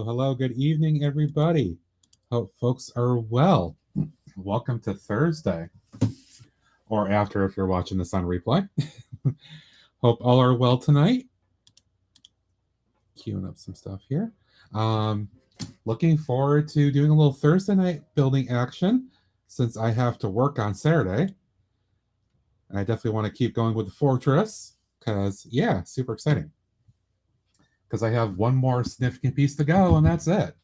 Hello, good evening, everybody. Hope folks are well. Welcome to Thursday, or after if you're watching this on replay. Hope all are well tonight. Queuing up some stuff here. Looking forward to doing a little Thursday night building action since I have to work on Saturday. And I definitely want to keep going with the Fortress because, yeah, super exciting. Because I have one more significant piece to go, and that's it.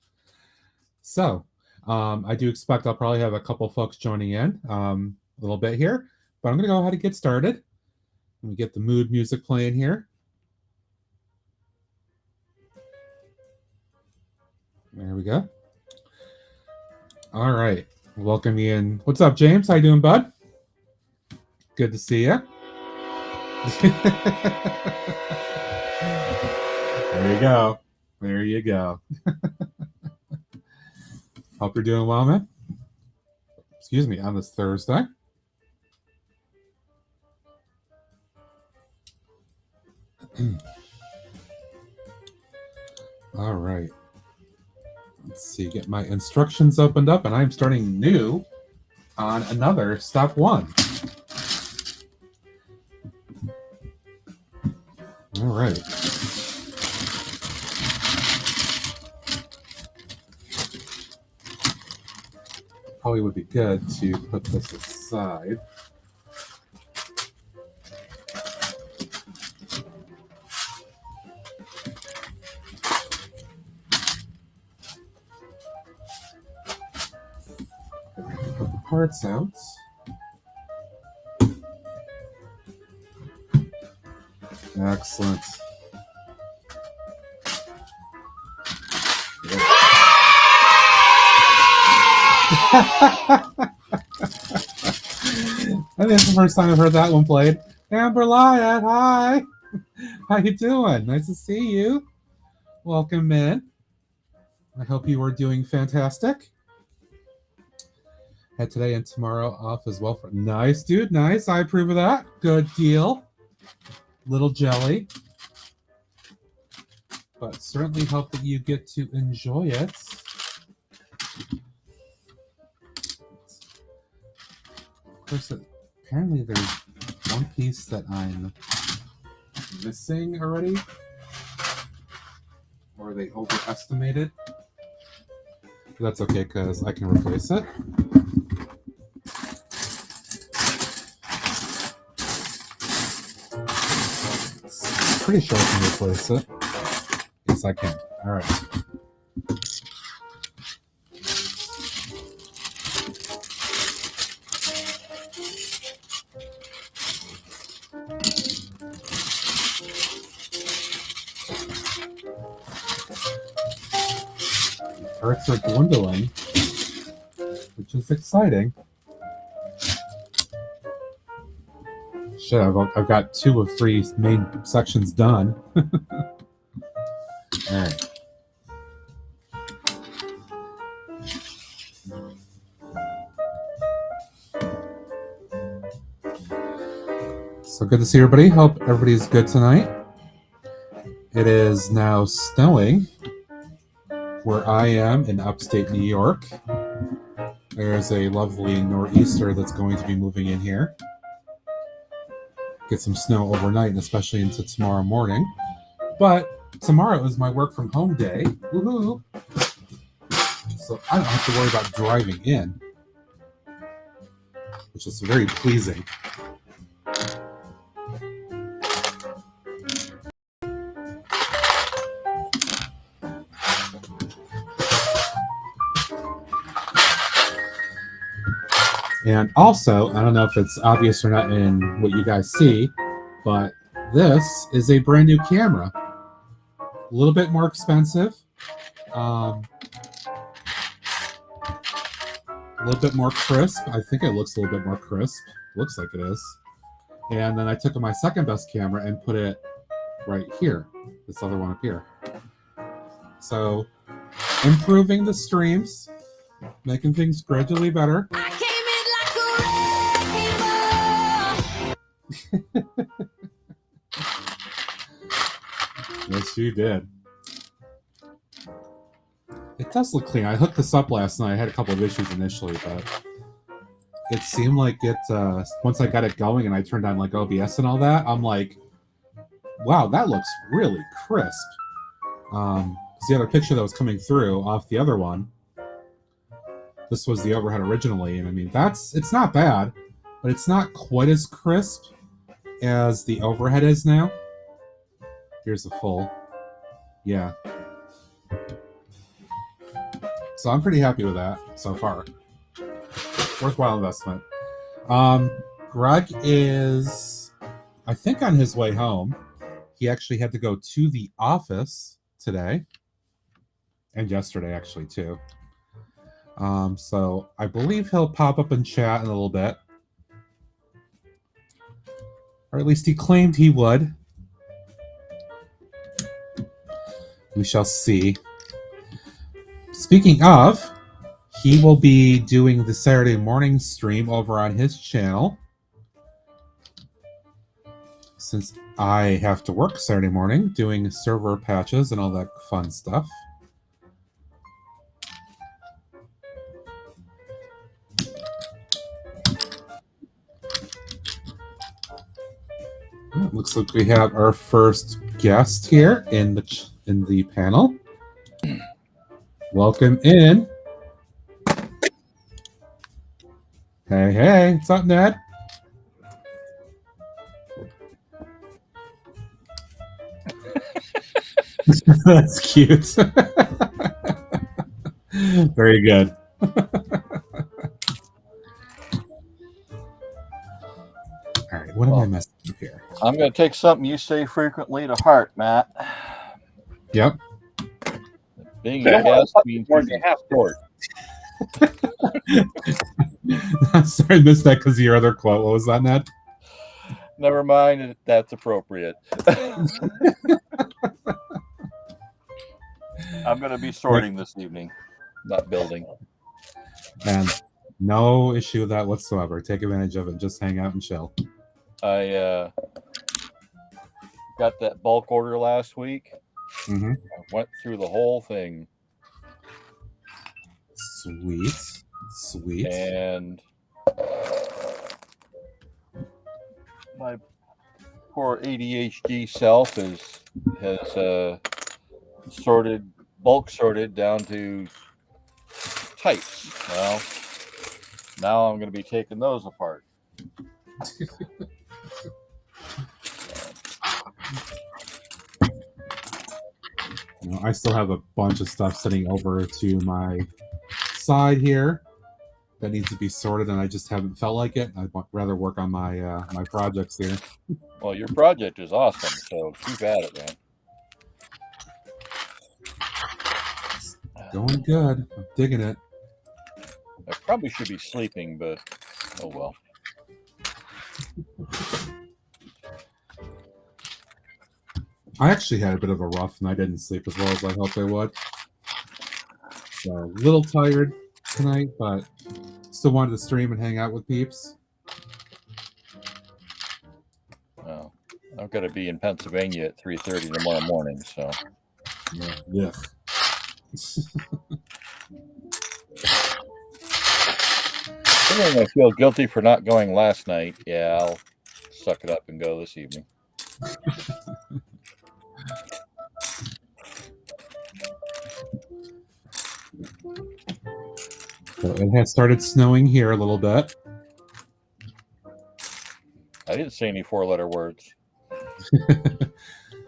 So, I do expect I'll probably have a couple folks joining in a little bit here. But I'm going to go ahead and get started. Let me get the mood music playing here. There we go. All right. Welcome you in. What's up, James? How you doing, bud? Good to see you. There you go. There you go. Hope you're doing well, man. Excuse me, on this Thursday. All right. Let's see, get my instructions opened up, and I'm starting new on another step one. All right. Probably would be good to put this aside. Put the parts out. Excellent. I think it's the first time I've heard that one played. Amber Lyot, hi. How you doing? Nice to see you. Welcome in. I hope you are doing fantastic. Had today and tomorrow off as well. Nice, dude. Nice. I approve of that. Good deal. Little jelly. But certainly hope that you get to enjoy it. Of course, apparently there's one piece that I'm missing already. Or they overestimated. But that's okay because I can replace it. pretty sure I can replace it. Yes, I can. All right. Parts are dwindling, which is exciting. Shit, I've got 2 of 3 main sections done. All right. So good to see everybody. Hope everybody's good tonight. It is now snowing where I am in upstate New York. There's a lovely nor'easter that's going to be moving in here. Get some snow overnight, and especially into tomorrow morning. But tomorrow is my work from home day. Woohoo! So I don't have to worry about driving in, which is very pleasing. And also, I don't know if it's obvious or not in what you guys see, but this is a brand new camera. A little bit more expensive. A little bit more crisp. I think it looks a little bit more crisp. Looks like it is. And then I took my second best camera and put it right here. This other one up here. So, improving the streams, making things gradually better. Yes, you did. It does look clean. I hooked this up last night. I had a couple of issues initially, but it seemed like it, once I got it going and I turned on like OBS and all that, I'm like, wow, that looks really crisp. Because the other picture that was coming through off the other one, this was the overhead originally, and I mean, it's not bad, but it's not quite as crisp as the overhead is now. Here's the full. Yeah. So I'm pretty happy with that so far. Worthwhile investment. Greg is, I think, on his way home. He actually had to go to the office today. And yesterday, actually, too. So I believe he'll pop up and chat in a little bit. Or at least he claimed he would. We shall see. Speaking of, he will be doing the Saturday morning stream over on his channel. Since I have to work Saturday morning doing server patches and all that fun stuff. Looks like we have our first guest here in the panel. Welcome in. Hey, what's up, Ned? That's cute. Very good. All right, what am I messing up here? I'm going to take something you say frequently to heart, Matt. Yep. Being a guest means more than half short. Sorry, I missed that because of your other quote. What was that, Ned? Never mind if that's appropriate. I'm going to be sorting this evening, not building. And no issue with that whatsoever. Take advantage of it. Just hang out and chill. I got that bulk order last week. Mm-hmm. I went through the whole thing. Sweet. And my poor ADHD self has bulk sorted down to types. Well, now I'm going to be taking those apart. know, I still have a bunch of stuff sitting over to my side here that needs to be sorted, and I just haven't felt like it. I'd rather work on my my projects here. Well, your project is awesome, so keep at it, man. Going good. I'm digging it. I probably should be sleeping, but oh well. I actually had a bit of a rough night. I didn't sleep as well as I hoped I would. So a little tired tonight, but still wanted to stream and hang out with peeps. Well, I've got to be in Pennsylvania at 3:30 tomorrow morning, so. Yeah. Considering I feel guilty for not going last night, yeah, I'll suck it up and go this evening. So it has started snowing here a little bit. I didn't say any 4-letter words.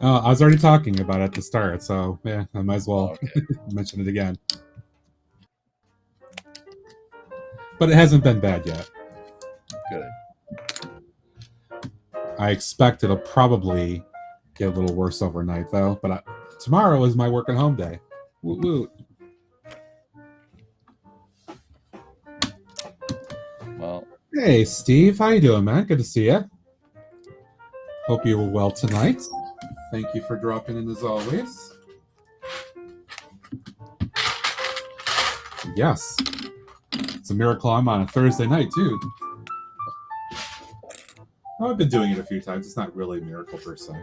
I was already talking about it at the start, so yeah, I might as well mention it again. But it hasn't been bad yet. Good. I expect it'll probably get a little worse overnight, though. But tomorrow is my work at home day. Woot woot. Well, hey, Steve. How you doing, man? Good to see you. Hope you were well tonight. Thank you for dropping in as always. Yes. It's a miracle I'm on a Thursday night, too. Oh, I've been doing it a few times. It's not really a miracle per se.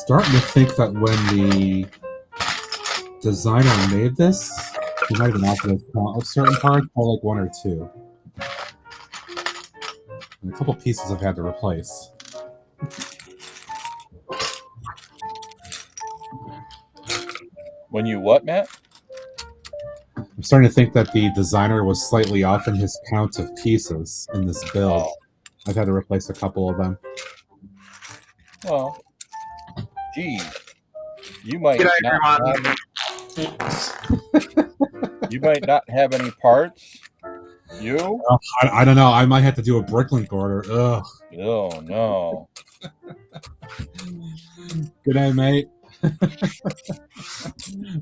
Starting to think that when the designer made this, he might have been offered a count of certain parts, or like 1 or 2. And a couple pieces I've had to replace. when you what, Matt? I'm starting to think that the designer was slightly off in his count of pieces in this build. Oh. I've had to replace a couple of them. Well, geez, you might you might not have any parts. You? I don't know. I might have to do a Bricklink order. Ugh. Oh no. Good night, mate.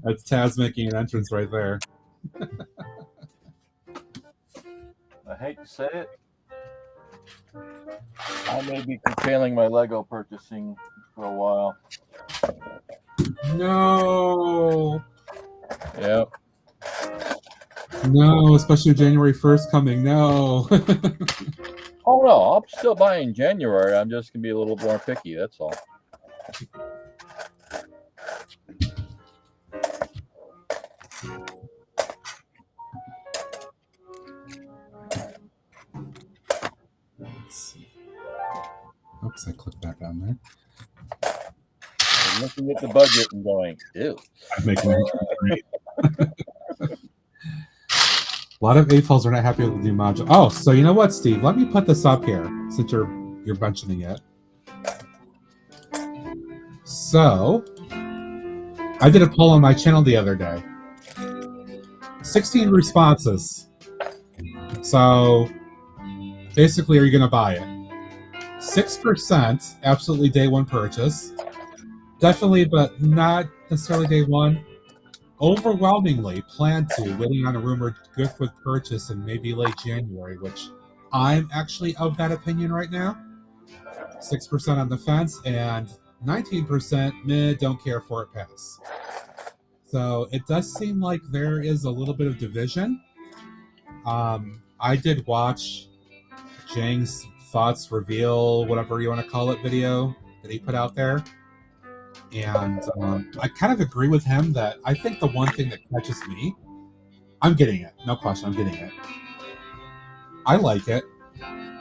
That's Taz making an entrance right there. I hate to say it. I may be curtailing my Lego purchasing for a while. No. Yep. No, especially January 1st coming. No. Oh no, I'll still buy in January. I'm just gonna be a little more picky. That's all. Let's see. Oops, I clicked back on there. I'm looking at the budget and going, ew. I'm making it. A lot of AFOLs are not happy with the new module. Oh, so you know what, Steve? Let me put this up here since you're mentioning it. So, I did a poll on my channel the other day. 16 responses. So, basically, are you going to buy it? 6% absolutely day one purchase. Definitely, but not necessarily day one. Overwhelmingly plan to, waiting on a rumored gift with purchase in maybe late January, which I'm actually of that opinion right now. 6% on the fence and 19% meh, don't care for it, pass. So it does seem like there is a little bit of division. I did watch Jang's thoughts reveal, whatever you want to call it, video that he put out there. And I kind of agree with him that I think the one thing that catches me, I'm getting it. No question, I'm getting it. I like it.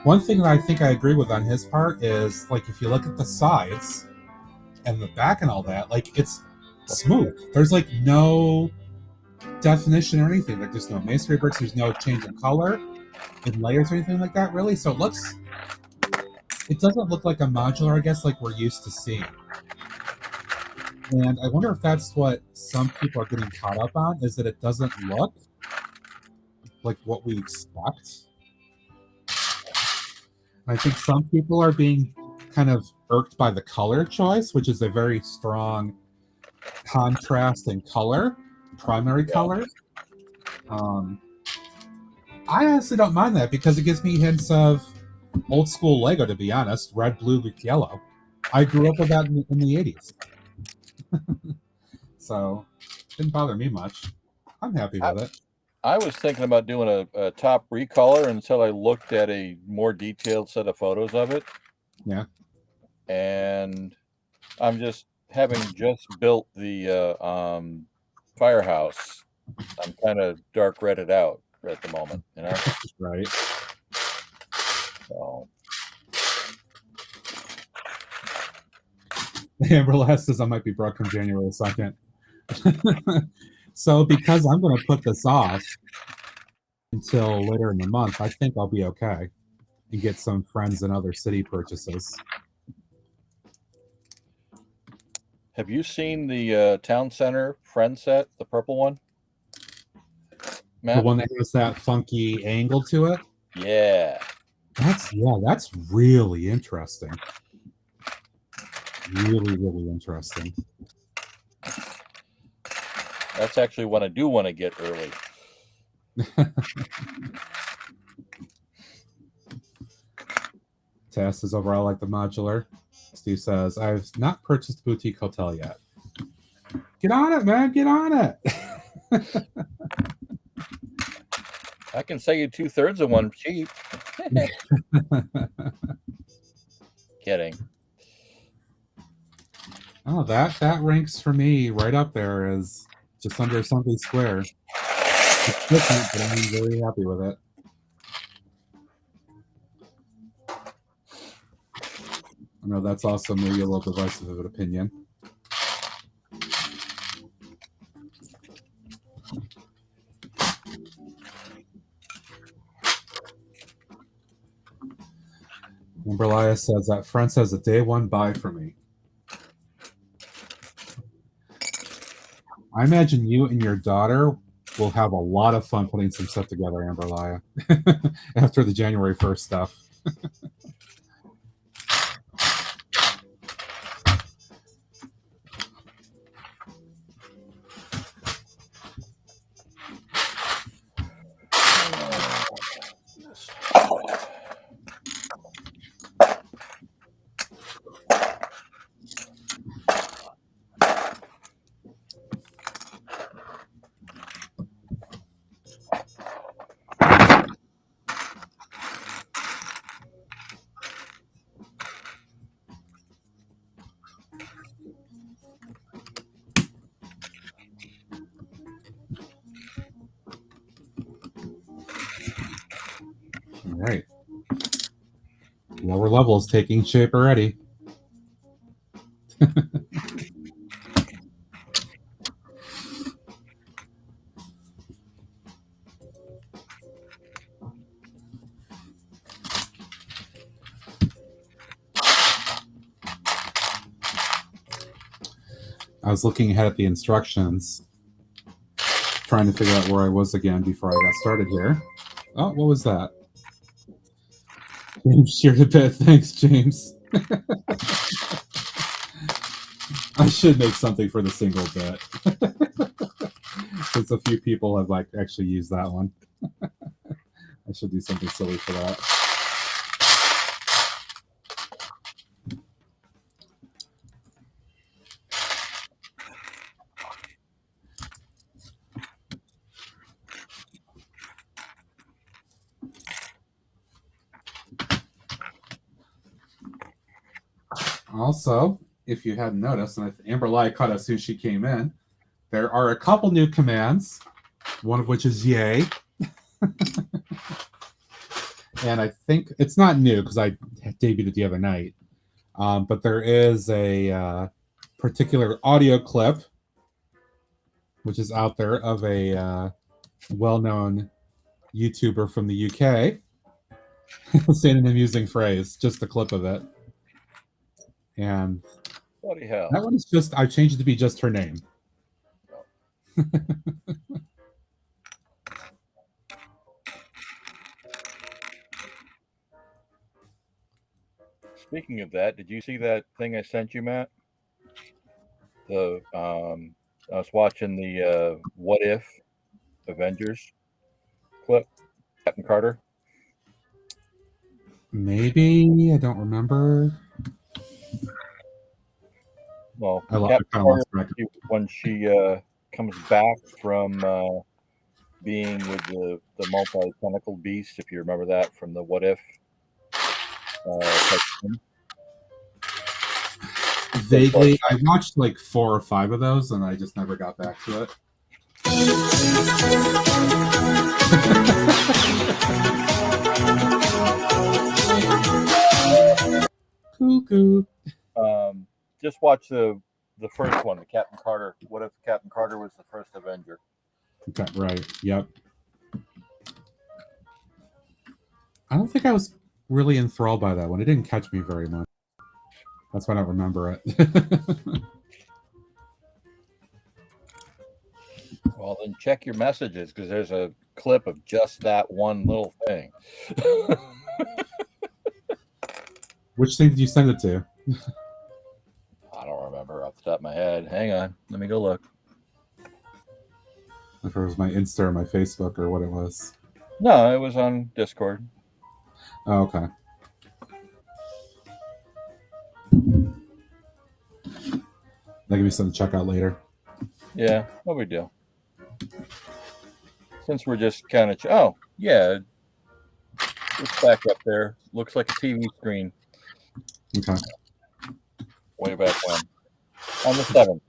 One thing that I think I agree with on his part is, like, if you look at the sides and the back and all that, like, it's smooth. There's like no definition or anything. Like, there's no masonry bricks. There's no change in color in layers or anything like that, really. So it doesn't look like a modular, I guess, like we're used to seeing. And I wonder if that's what some people are getting caught up on, is that it doesn't look like what we expect. I think some people are being kind of irked by the color choice, which is a very strong contrast in color, primary color. I honestly don't mind that because it gives me hints of old school Lego, to be honest. Red, blue, yellow. I grew up with that in the 80s. So it didn't bother me much. I'm happy with it. I was thinking about doing a top recolor until I looked at a more detailed set of photos of it. Yeah. And I'm just having just built the firehouse. I'm kind of dark redded out at the moment, you know? Right. So. Amber Last says I might be broke from January 2nd. So because I'm going to put this off until later in the month, I think I'll be okay and get some friends and other city purchases. Have you seen the town center friend set, the purple one? Matt? The one that has that funky angle to it? Yeah. That's really interesting. Really, really interesting. That's actually one I do want to get early. Tess is overall like the modular. Steve says, I've not purchased a boutique hotel yet. Get on it, man. Get on it. I can sell you 2/3 of one cheap. Kidding. Oh, that ranks for me right up there as just under something square. It's different, but I'm very happy with it. I know that's also maybe a little divisive of an opinion. Umberlia says that friend says a day one buy for me. I imagine you and your daughter will have a lot of fun putting some stuff together, Amberlia, after the January 1st stuff. All right. Lower level is taking shape already. I was looking ahead at the instructions, trying to figure out where I was again before I got started here. Oh, what was that? James shared a bit. Thanks, James. I should make something for the single bit. Since a few people have actually used that one. I should do something silly for that. Also, if you hadn't noticed, and Amber Lai caught us as soon as she came in, there are a couple new commands, one of which is yay. and I think it's not new because I debuted it the other night. But there is a particular audio clip which is out there of a well-known YouTuber from the UK saying an amusing phrase, just a clip of it. And Bloody hell. that one is just, I changed it to be just her name. Speaking of that, did you see that thing I sent you, Matt? I was watching the What If Avengers clip, Captain Carter. Maybe, I don't remember. Well, I Captain kind of Carter, lost track. when she comes back from being with the multi-tentacled beast, if you remember that from the What If. Vaguely, I watched like 4 or 5 of those, and I just never got back to it. Cuckoo. Just watch the first one, the Captain Carter. What if Captain Carter was the first Avenger? Okay, right. Yep. I don't think I was really enthralled by that one. It didn't catch me very much. That's why I don't remember it. Well, then check your messages because there's a clip of just that one little thing. Which thing did you send it to? I don't remember off the top of my head. Hang on. Let me go look. If it was my Insta or my Facebook or what it was. No, it was on Discord. Oh, okay. That could be something to check out later. Yeah, no big deal. Since we're just kind of... oh, yeah. It's back up there. Looks like a TV screen. Okay. Way back when. On the 7th.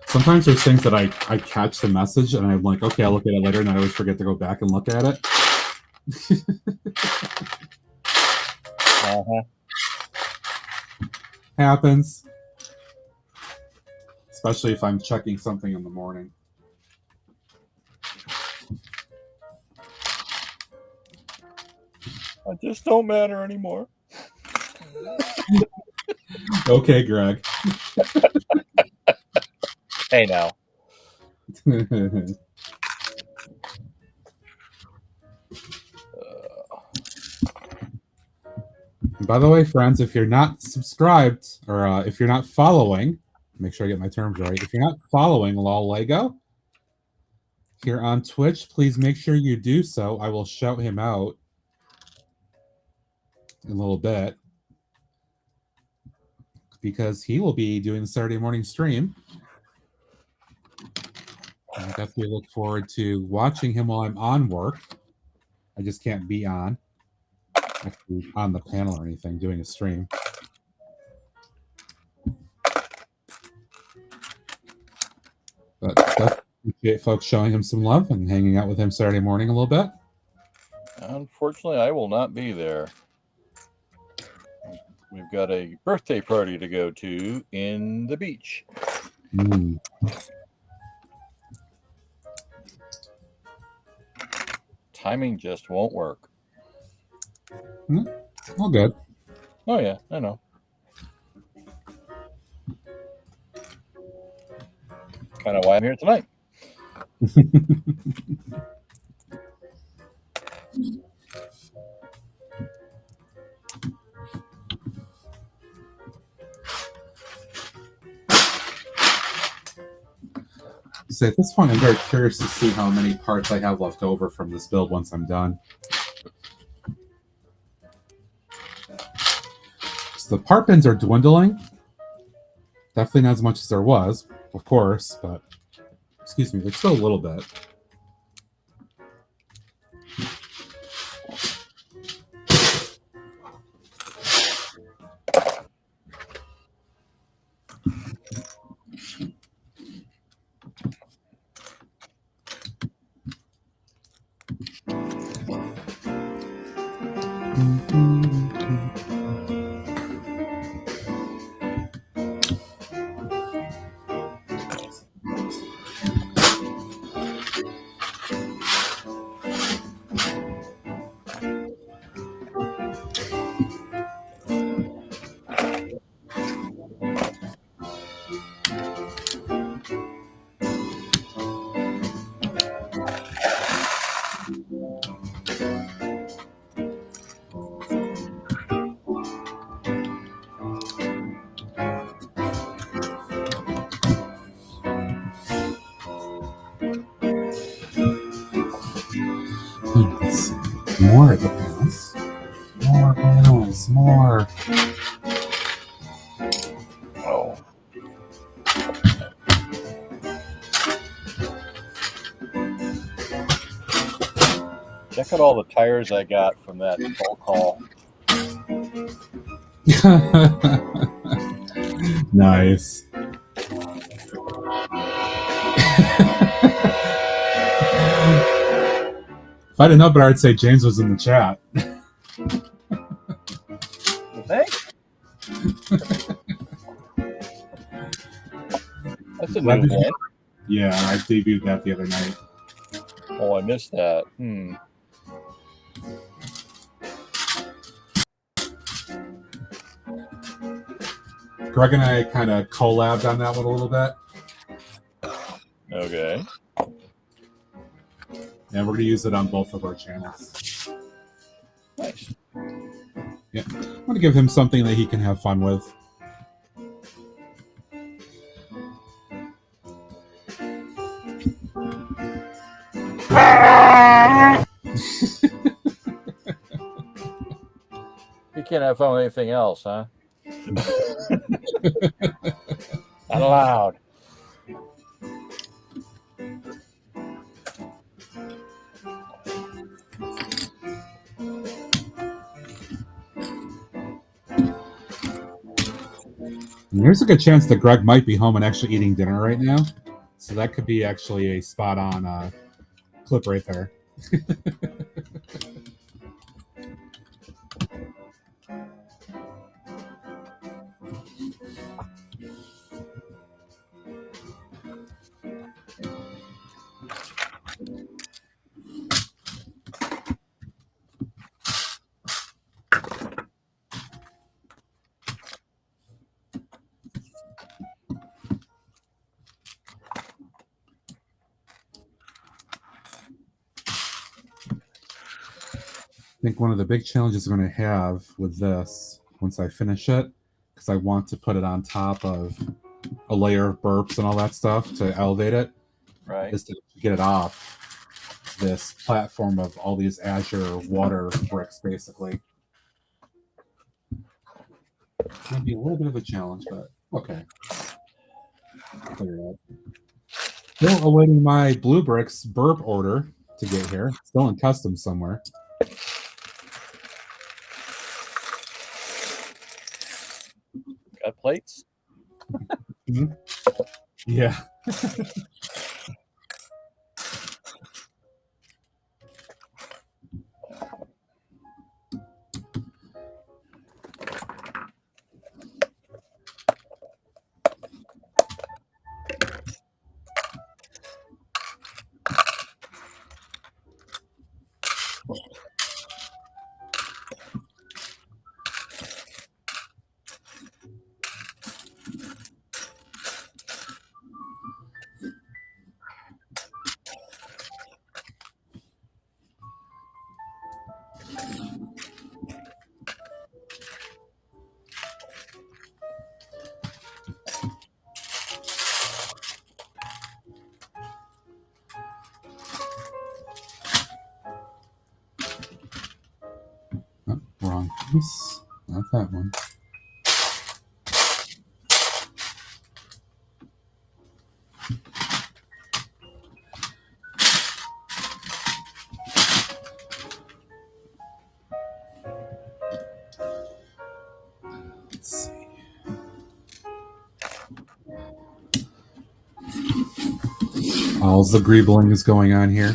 Sometimes there's things that I catch the message and I'm like, okay, I'll look at it later, and I always forget to go back and look at it. Happens. Especially if I'm checking something in the morning. I just don't matter anymore. Okay, Greg. Hey, now. By the way, friends, if you're not subscribed or if you're not following, make sure I get my terms right. If you're not following Lol Lego here on Twitch, please make sure you do so. I will shout him out in a little bit because he will be doing the Saturday morning stream. I definitely look forward to watching him while I'm on work. I just can't be on actually on the panel or anything doing a stream. But definitely appreciate folks showing him some love and hanging out with him Saturday morning a little bit. Unfortunately, I will not be there. We've got a birthday party to go to in the beach. Mm. Timing just won't work. All good. Oh, yeah, I know. Kind of why I'm here tonight. So at this point, I'm very curious to see how many parts I have left over from this build once I'm done. So the part bins are dwindling. Definitely not as much as there was, of course, but excuse me, there's still a little bit. More of the bananas. More bananas. More. Oh. Check out all the tires I got from that phone call. Nice. If I didn't know better, I'd say James was in the chat. You think? That's a new one. Yeah, I debuted that the other night. Oh, I missed that. Greg and I kind of collabed on that one a little bit. Okay. And we're going to use it on both of our channels. Nice. Yeah. I want to give him something that he can have fun with. You can't have fun with anything else, huh? Not allowed. And there's a good chance that Greg might be home and actually eating dinner right now. So that could be actually a spot on clip right there. I think one of the big challenges I'm going to have with this, once I finish it, because I want to put it on top of a layer of burps and all that stuff to elevate it, Right. is to get it off this platform of all these Azure water bricks, basically. It's going to be a little bit of a challenge, but okay. Figure it out. Still awaiting my Blue Bricks burp order to get here. Still in custom somewhere. Got plates? Mm-hmm. Yeah. Oh, wrong piece. Not that one. Let's see. All the greebling is going on here.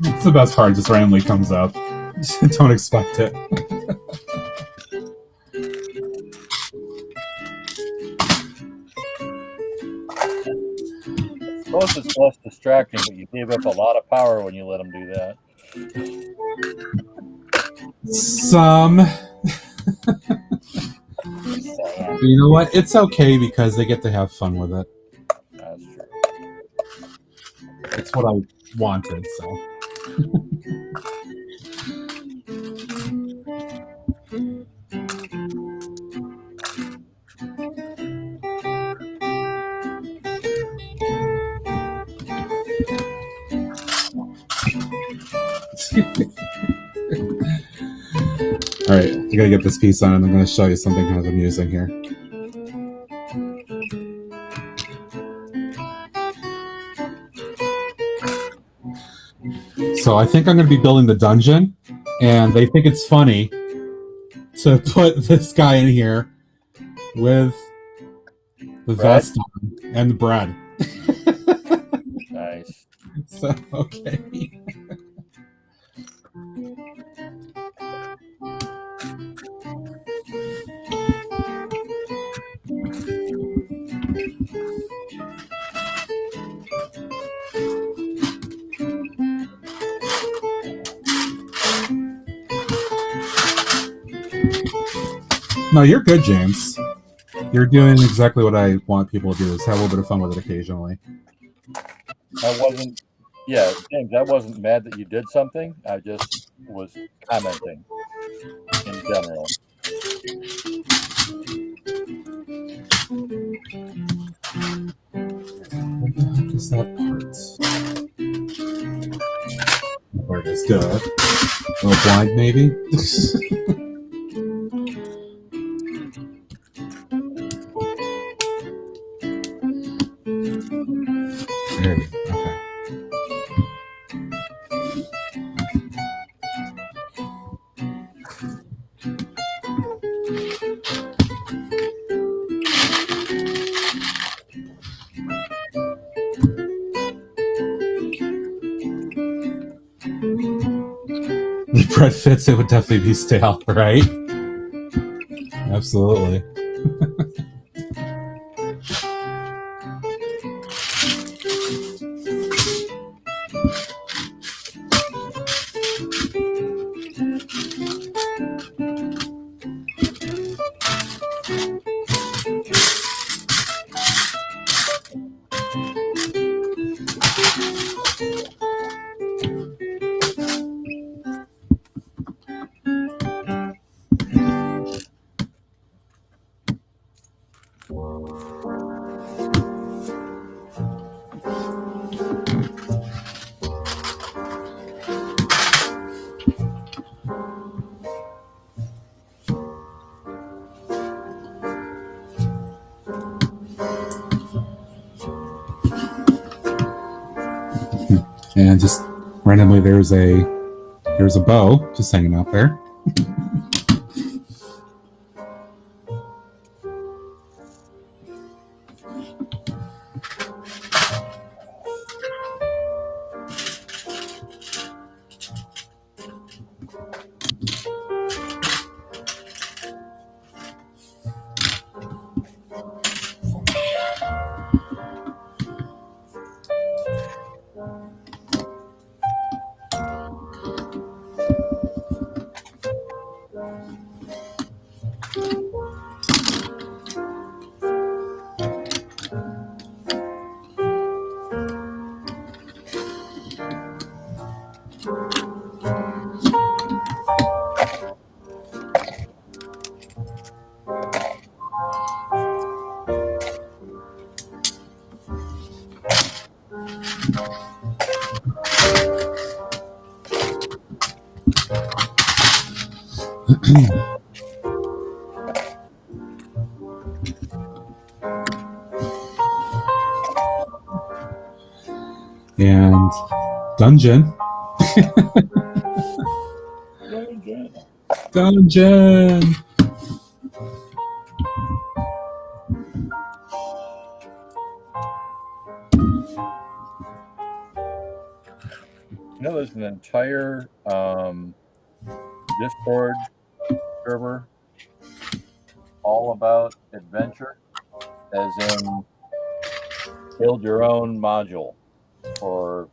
It's the best part, just randomly comes up. Don't expect it. I suppose it's less distracting, but you gave up a lot of power when you let them do that. Some. You know what? It's okay because they get to have fun with it. That's true. It's what I wanted, so. All right, I gotta get this piece on, and I'm gonna show you something kind of amusing here. So I think I'm gonna be building the dungeon, and they think it's funny to put this guy in here with the Bread? vest on and the bread. Nice. So okay. No, you're good, James. You're doing exactly what I want people to do, is have a little bit of fun with it occasionally. I wasn't, yeah, James, I wasn't mad that you did something. I just was commenting in general. What the heck is that part? Part is good. A little blind, maybe? There we go. Okay. The bread fits, it would definitely be stale, right? Absolutely. And just randomly, there's a bow just hanging out there. And dungeon. Dungeon. You know, there's an entire Discord server all about adventure, as in build your own module for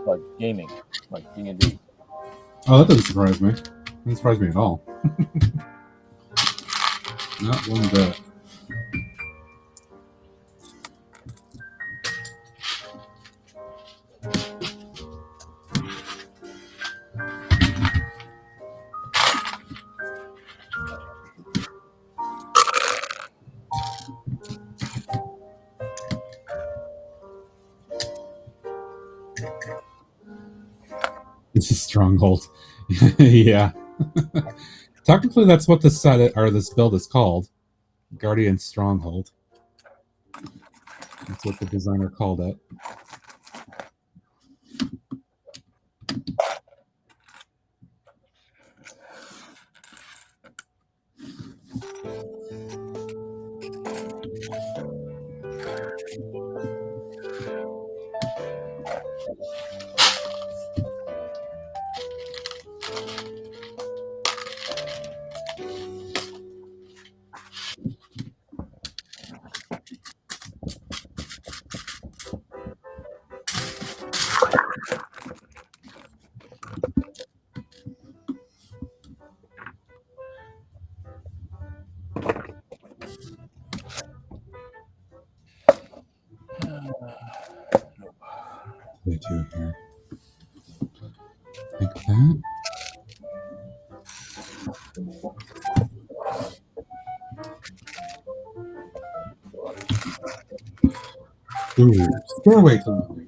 like gaming, like D&D. Oh, that doesn't surprise me. Doesn't surprise me at all. Not one bit. It's a stronghold. Yeah. Technically, that's what this set or this build is called. Guardian Stronghold. That's what the designer called it. They do here. Like that. Ooh, stay away from me.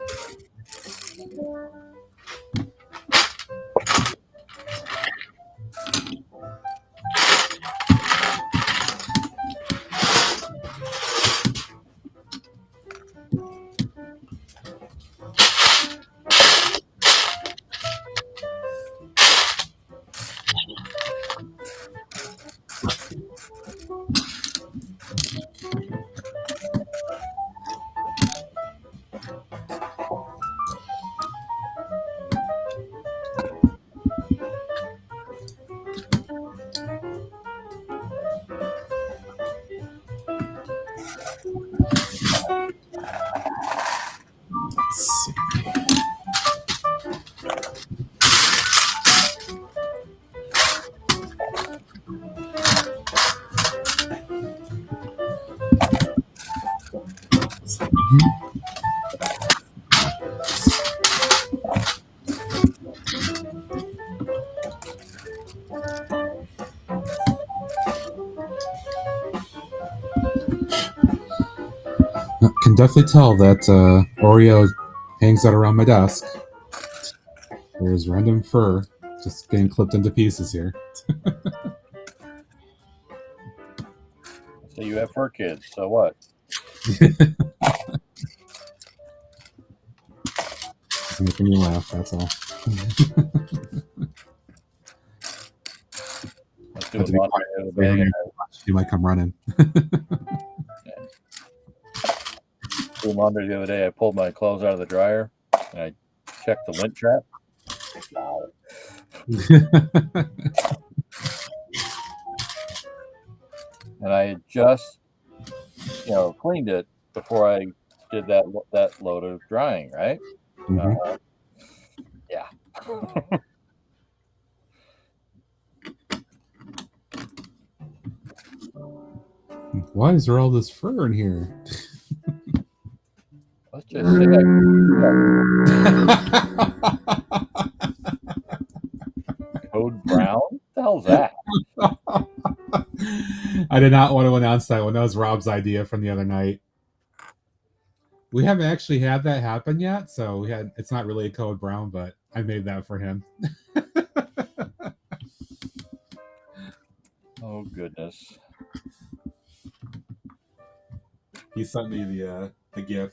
Let's see. Can definitely tell that Oreo hangs out around my desk. There's random fur just getting clipped into pieces here. So you have fur kids. So what? Just making me laugh, that's all. I was doing laundry the other day, and You might come running. doing laundry the other day. I pulled my clothes out of the dryer, and I checked the lint trap. Wow. And I had just, cleaned it before I did that load of drying, right? Mhm. Yeah. Why is there all this fur in here? Let's just say Code Brown? What the hell's that? I did not want to announce that one. That was Rob's idea from the other night. We haven't actually had that happen yet, so it's not really a code brown, but I made that for him. Oh goodness. He sent me the GIF.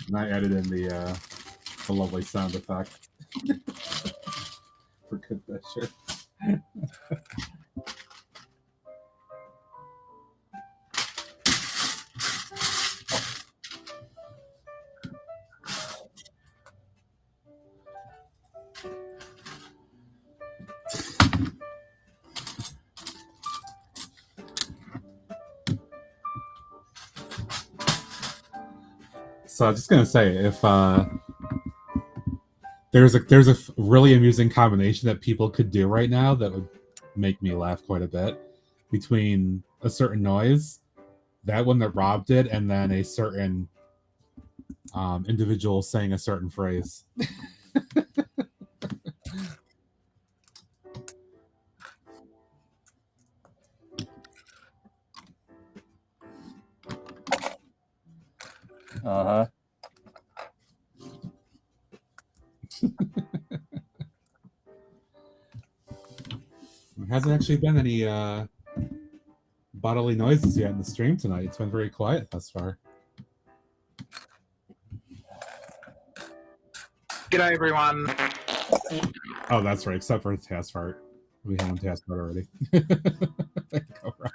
And I added in the lovely sound effect for Good Fisher. So I'm just gonna say, if there's a really amusing combination that people could do right now that would make me laugh quite a bit, between a certain noise, that one that Rob did, and then a certain individual saying a certain phrase. Uh-huh. There hasn't actually been any bodily noises yet in the stream tonight. It's been very quiet thus far. G'day, everyone. Oh, that's right. Except for Task Fart. We had him Task Fart already. Go, Rob.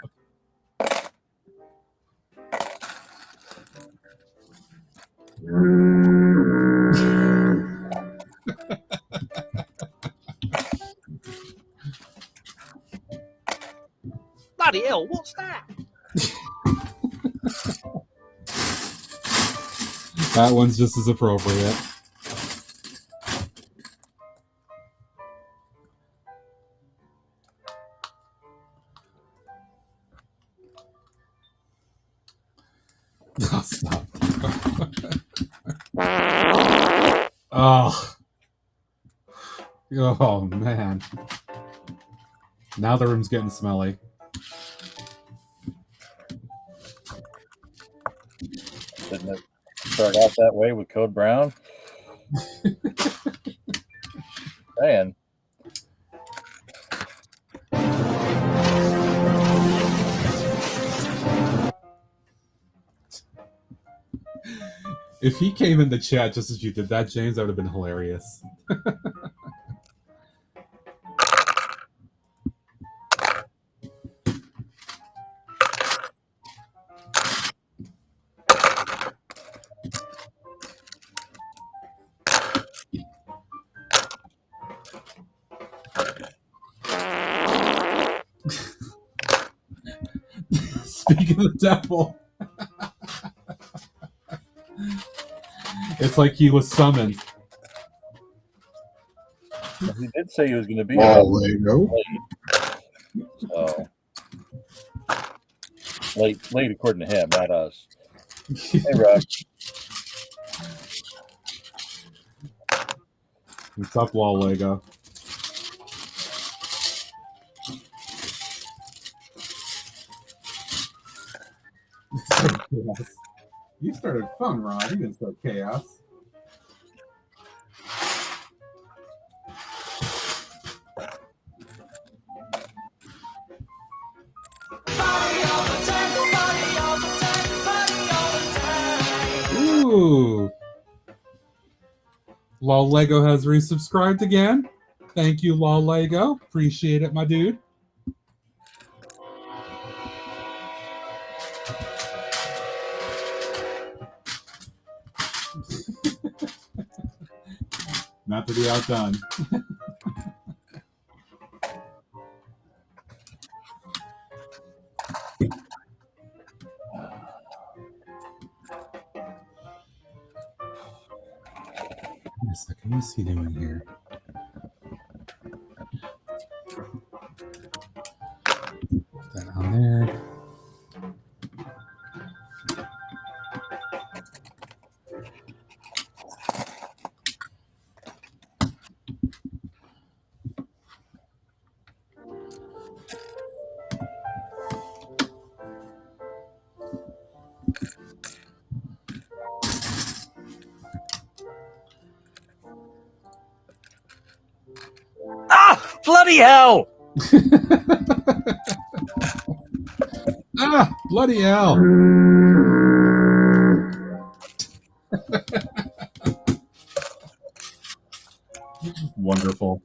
Bloody hell, what's that? That one's just as appropriate. Oh, stop. Oh. Oh, man. Now the room's getting smelly. Didn't it start out that way with Code Brown? Man. If he came in the chat just as you did that, James, that would have been hilarious. Speaking of the devil, it's like he was summoned. He did say he was going to be Late. So late according to him, not us. Hey, Rob. What's up, Wall Lego? You started fun, Rob. You didn't start chaos. Ooh. Lol Lego has resubscribed again. Thank you, Lol Lego. Appreciate it, my dude. Not to be outdone. Wait a second, what is he doing here? Put that on there. Ah, bloody hell! Ah, bloody hell! Wonderful.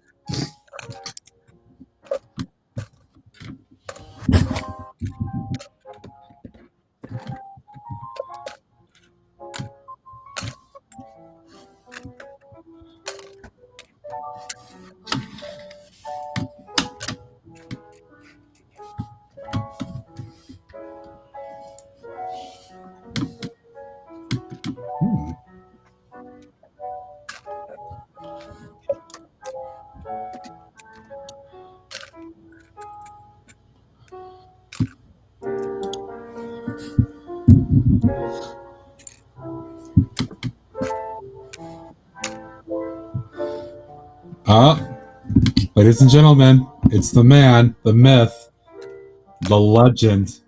Ladies and gentlemen, it's the man, the myth, the legend.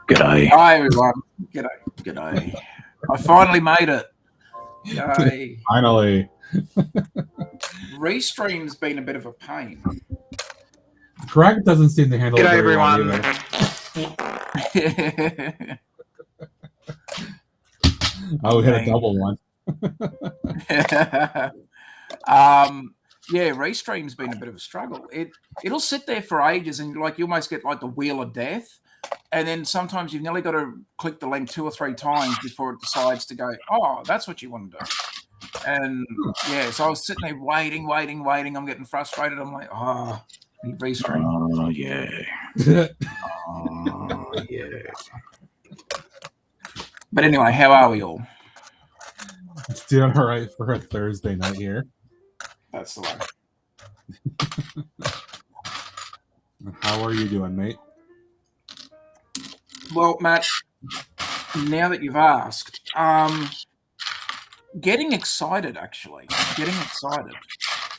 G'day. Hi everyone. G'day. I finally made it. Yay. Finally. Restream's been a bit of a pain. Craig doesn't seem to handle it G'day, very well everyone. either. Oh, we hit a double one. Yeah, Restream's been a bit of a struggle. It'll sit there for ages and like you almost get like the wheel of death. And then sometimes you've nearly got to click the link 2 or 3 times before it decides to go, oh, that's what you want to do. And yeah, so I was sitting there waiting. I'm getting frustrated. I'm like, oh, I need Restream. Oh, yeah. Oh, yeah. But anyway, how are we all? Doing all right for a Thursday night here. That's the way. How are you doing, mate? Well, Matt, now that you've asked, getting excited, actually. Getting excited.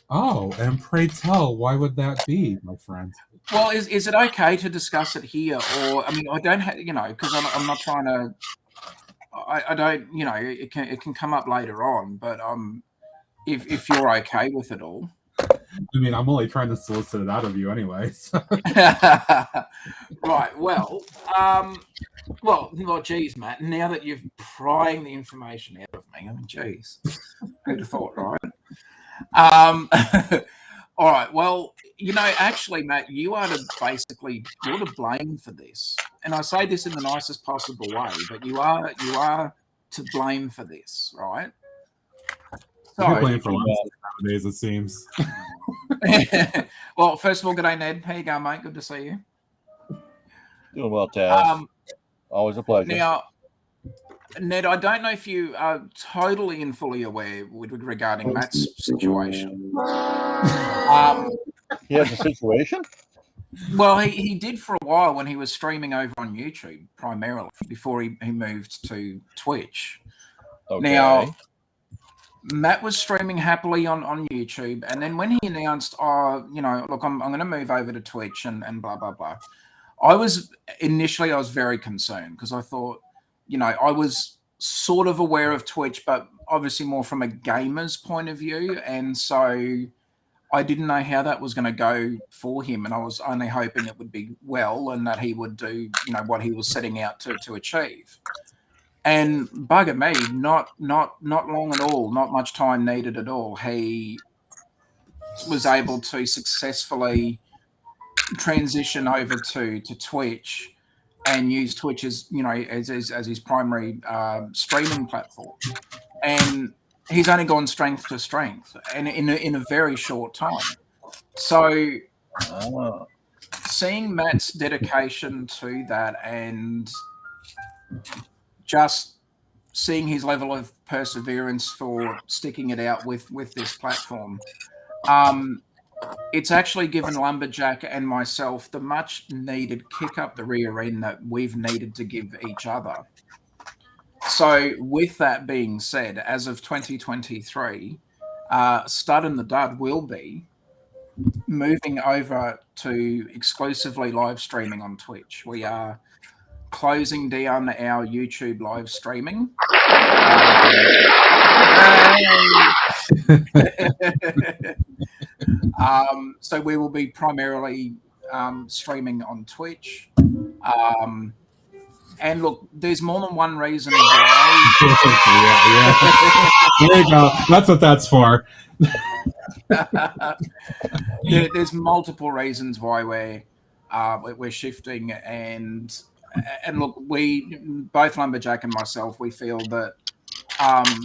Oh, and pray tell, why would that be, my friend? Well, is it okay to discuss it here? Or, I mean, I don't have, because I'm not trying to, I don't, it can come up later on, but if you're okay with it all. I mean, I'm only trying to solicit it out of you anyway. So. Right. Well, geez, Matt. Now that you've prying the information out of me, I mean, geez, who'd have thought, right? All right. Well, actually, Matt, you're to blame for this, and I say this in the nicest possible way, but you are to blame for this, right? So, you're playing for nowadays, it seems. Well, first of all, good day, Ned. How you going, mate? Good to see you. Doing well, Taz. Always a pleasure. Now, Ned, I don't know if you are totally and fully aware regarding Matt's situation. He has a situation? Well, he did for a while when he was streaming over on YouTube, primarily, before he moved to Twitch. Okay. Now, Matt was streaming happily on YouTube, and then when he announced, look, I'm going to move over to Twitch and blah, blah, blah. I was very concerned because I thought, I was sort of aware of Twitch, but obviously more from a gamer's point of view. And so I didn't know how that was going to go for him. And I was only hoping it would be well and that he would do, what he was setting out to achieve. And bugger me, not long at all, not much time needed at all. He was able to successfully transition over to Twitch and use Twitch as as his primary streaming platform, and he's only gone strength to strength, and in a very short time. So seeing Matt's dedication to that and just seeing his level of perseverance for sticking it out with this platform, it's actually given Lumberjack and myself the much needed kick up the rear end that we've needed to give each other. So with that being said, as of 2023, Stud and the Dud will be moving over to exclusively live streaming on Twitch. We are closing down our YouTube live streaming. So we will be primarily streaming on Twitch. And look, there's more than one reason why. Yeah. There you go. That's what that's for. There's multiple reasons why we're shifting, and look, we both Lumberjack and myself, we feel that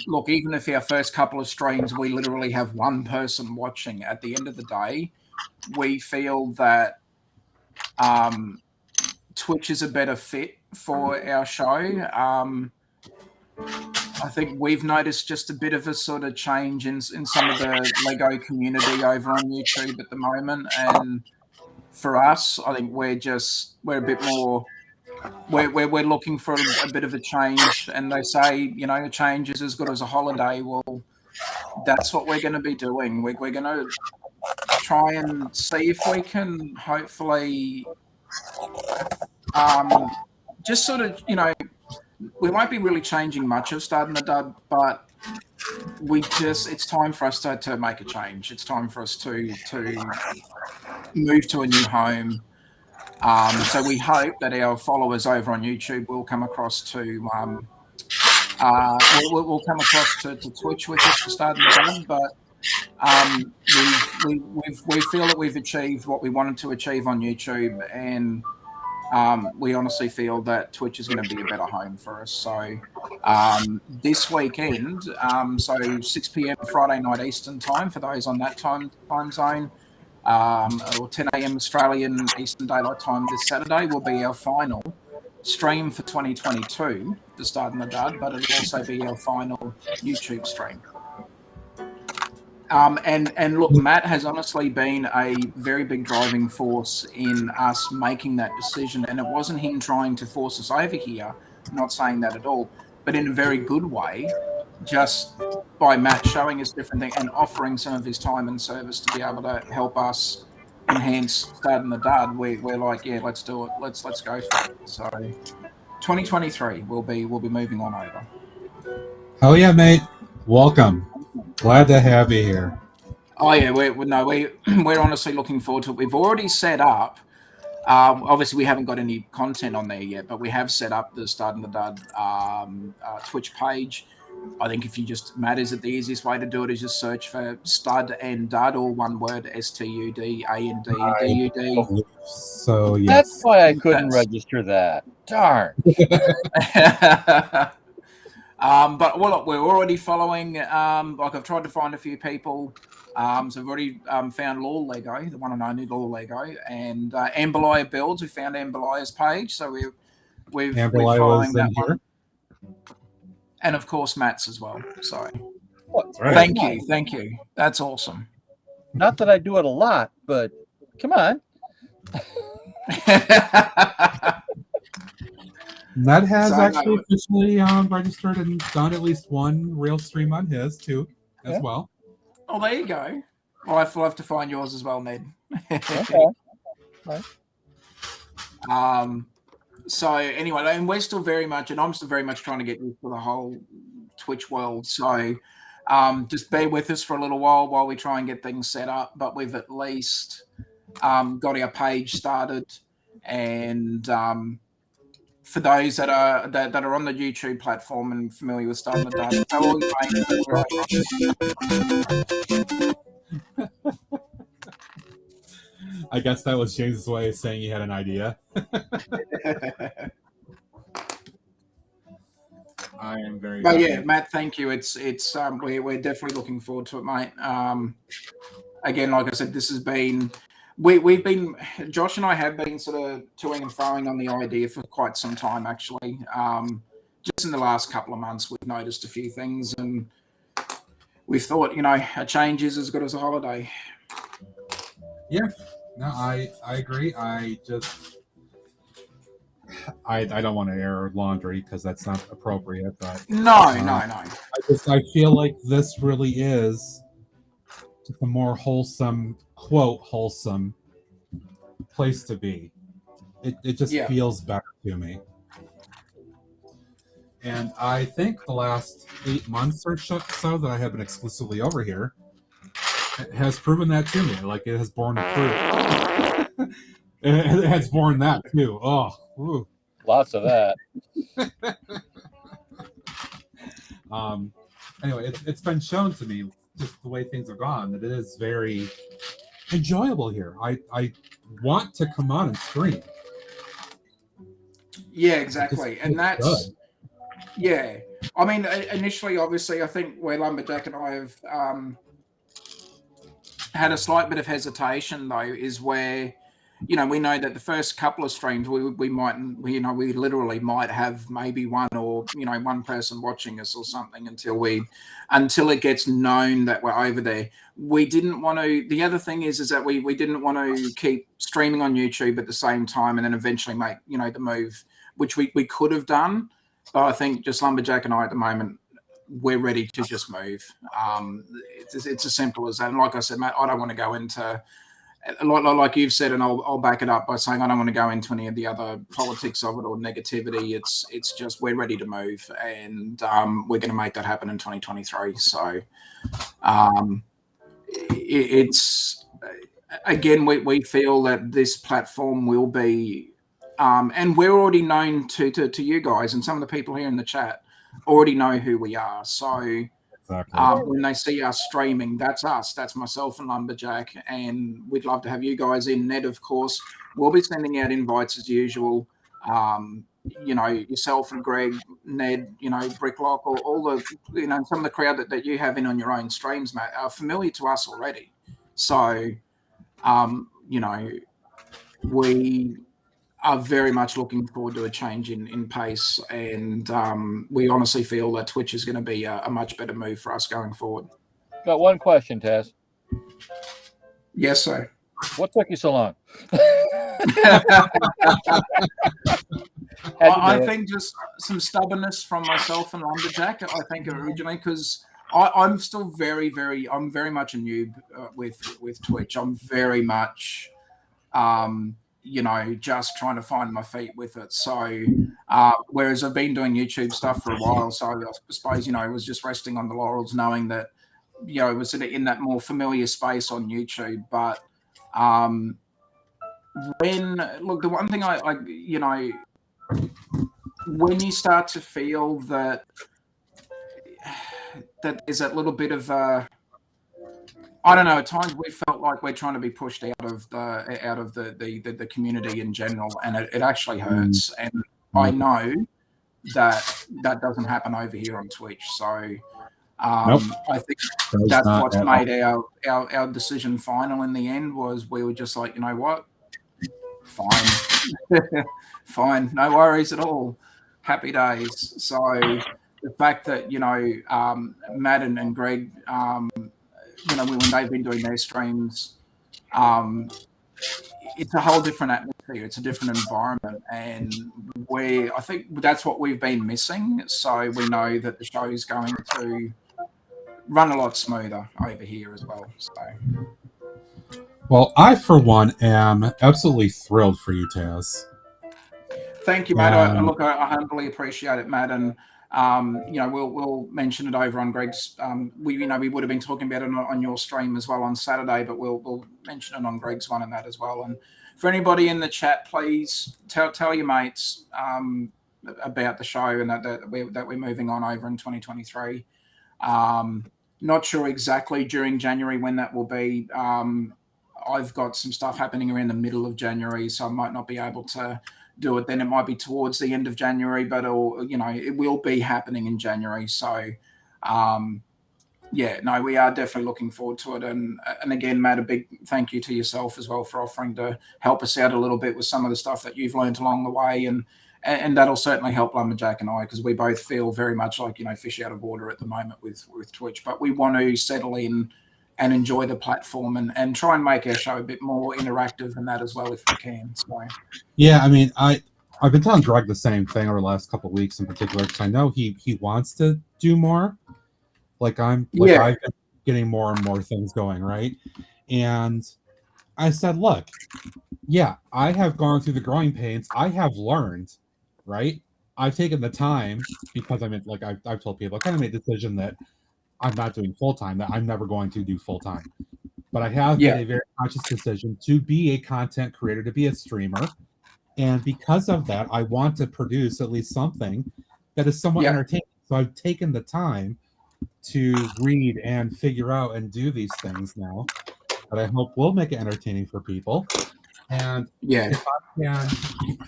look, even if our first couple of streams we literally have one person watching, at the end of the day, we feel that Twitch is a better fit for our show. I think we've noticed just a bit of a sort of change in some of the Lego community over on YouTube at the moment, and for us, I think we're a bit more. We're looking for a bit of a change, and they say a change is as good as a holiday. Well, that's what we're going to be doing. We're going to try and see if we can hopefully just sort of, we won't be really changing much of Starting the Dud, but it's time for us to make a change. It's time for us to move to a new home. So we hope that our followers over on YouTube will come across to we'll come across to Twitch with us for Starting the Dud, but we feel that we've achieved what we wanted to achieve on YouTube, and we honestly feel that Twitch is going to be a better home for us. So this weekend, so 6 p.m. Friday night Eastern time for those on that time zone, or 10 a.m. Australian Eastern Daylight Time this Saturday will be our final stream for 2022 to Starting the Dud, but it'll also be our final YouTube stream. And look, Matt has honestly been a very big driving force in us making that decision. And it wasn't him trying to force us over here, not saying that at all, but in a very good way, just by Matt showing us different things and offering some of his time and service to be able to help us enhance Starting the Dud. We're like, yeah, let's do it. Let's go for it. So 2023, we'll be moving on over. Oh yeah, mate. Welcome. Glad to have you here. Oh yeah, we're honestly looking forward to it. We've already set up. Obviously, we haven't got any content on there yet, but we have set up the Starting the Dud Twitch page. I think if you Matt, is it the easiest way to do it is just search for Stud and Dud, or one word, STUDANDDUD. So yes. That's why I couldn't register that. Darn. But look, we're already following. Like I've tried to find a few people. So I've already found Law Lego, the one and only Law Lego, and Amberlaya Builds. We found Amberlaya's page, so we're following that one. And of course Matt's as well. So right. Thank you. That's awesome. Not that I do it a lot, but come on. Matt has actually officially registered and done at least one real stream on his too, as well. Oh, there you go. Well, I will have to find yours as well, Ned. Okay. Right. So anyway, and we're still very much, and I'm still very much trying to get used to the whole Twitch world. So just bear with us for a little while we try and get things set up. But we've at least got our page started, and for those that are on the YouTube platform and familiar with Starting the Dud, I guess that was James's way of saying he had an idea. I am very. But yeah, Matt, thank you. It's we're definitely looking forward to it, mate. Again, like I said, this has been we've been Josh and I have been sort of toing and froing on the idea for quite some time, actually. Just in the last couple of months, we've noticed a few things, and we've thought, a change is as good as a holiday. Yeah, no, I agree. I don't want to air laundry because that's not appropriate. But no. I feel like this really is just a more wholesome, quote, wholesome place to be. It just feels better to me. And I think the last 8 months or so that I have been exclusively over here has proven that to me. Like, it has borne the fruit. It has borne that too. Oh, ooh. Lots of that. Anyway, it's been shown to me, just the way things are gone, that it is very enjoyable here. I want to come on and stream. Yeah, exactly. And that's good. Yeah. I mean, initially, obviously, I think where Lumberjack and I have had a slight bit of hesitation, though, is where, we know that the first couple of streams we literally might have maybe one or, one person watching us or something until it gets known that we're over there. We didn't want to, the other thing is that we didn't want to keep streaming on YouTube at the same time and then eventually make, the move, which we could have done. But I think just Lumberjack and I at the moment, we're ready to just move. It's as simple as that. And like I said, Matt, I don't want to go into, like you've said, and I'll back it up by saying I don't want to go into any of the other politics of it or negativity. It's just we're ready to move, and we're going to make that happen in 2023. So it's again, we feel that this platform will be, and we're already known to you guys, and some of the people here in the chat already know who we are. So when they see us streaming, that's us. That's myself and Lumberjack, and we'd love to have you guys in. Ned, of course, we'll be sending out invites as usual. Yourself and Greg, Ned, Bricklock, or all the, some of the crowd that you have in on your own streams, Matt, are familiar to us already. So, we are very much looking forward to a change in pace, and we honestly feel that Twitch is going to be a much better move for us going forward. Got one question, Taz. Yes, sir. What took you so long? I think just some stubbornness from myself and Lumberjack. I think originally, because I'm still very much a noob with Twitch. I'm very much, just trying to find my feet with it. So, whereas I've been doing YouTube stuff for a while, so I suppose, I was just resting on the laurels, knowing that, it was sort of in that more familiar space on YouTube. But the one thing when you start to feel that there's that little bit of I don't know, at times we felt like we're trying to be pushed out of the community in general, and it actually hurts. And I know that doesn't happen over here on Twitch. So Nope. I think that's what's made our decision final in the end. Was we were just like, you know what, fine, fine, no worries at all, happy days. So the fact that Matt and Greg, when they've been doing their streams, it's a whole different atmosphere. It's a different environment, and I think that's what we've been missing. So we know that the show is going to run a lot smoother over here as well. So, well, I for one am absolutely thrilled for you, Taz. Thank you, Matt. I humbly appreciate it, Matt, and we'll mention it over on Greg's. We would have been talking about it on your stream as well on Saturday, but we'll mention it on Greg's one and that as well. And for anybody in the chat, please tell your mates about the show and that we're moving on over in 2023. Not sure exactly during January when that will be. I've got some stuff happening around the middle of January, so I might not be able to do it then. It might be towards the end of January, but it will be happening in January. So we are definitely looking forward to it. And again, Matt, a big thank you to yourself as well for offering to help us out a little bit with some of the stuff that you've learned along the way, and that'll certainly help Lumberjack and I, because we both feel very much like fish out of water at the moment with Twitch, but we want to settle in and enjoy the platform and try and make our show a bit more interactive and that as well if we can. So yeah, I mean, I've been telling Greg the same thing over the last couple of weeks in particular, because I know he wants to do more. I've been getting more and more things going, right? And I said, look, yeah, I have gone through the growing pains. I have learned, right? I've taken the time, because I've told people, I kind of made a decision that I'm not doing full-time, that I'm never going to do full-time. But I have made a very conscious decision to be a content creator, to be a streamer. And because of that, I want to produce at least something that is somewhat entertaining. So I've taken the time to read and figure out and do these things now that I hope will make it entertaining for people. And if I can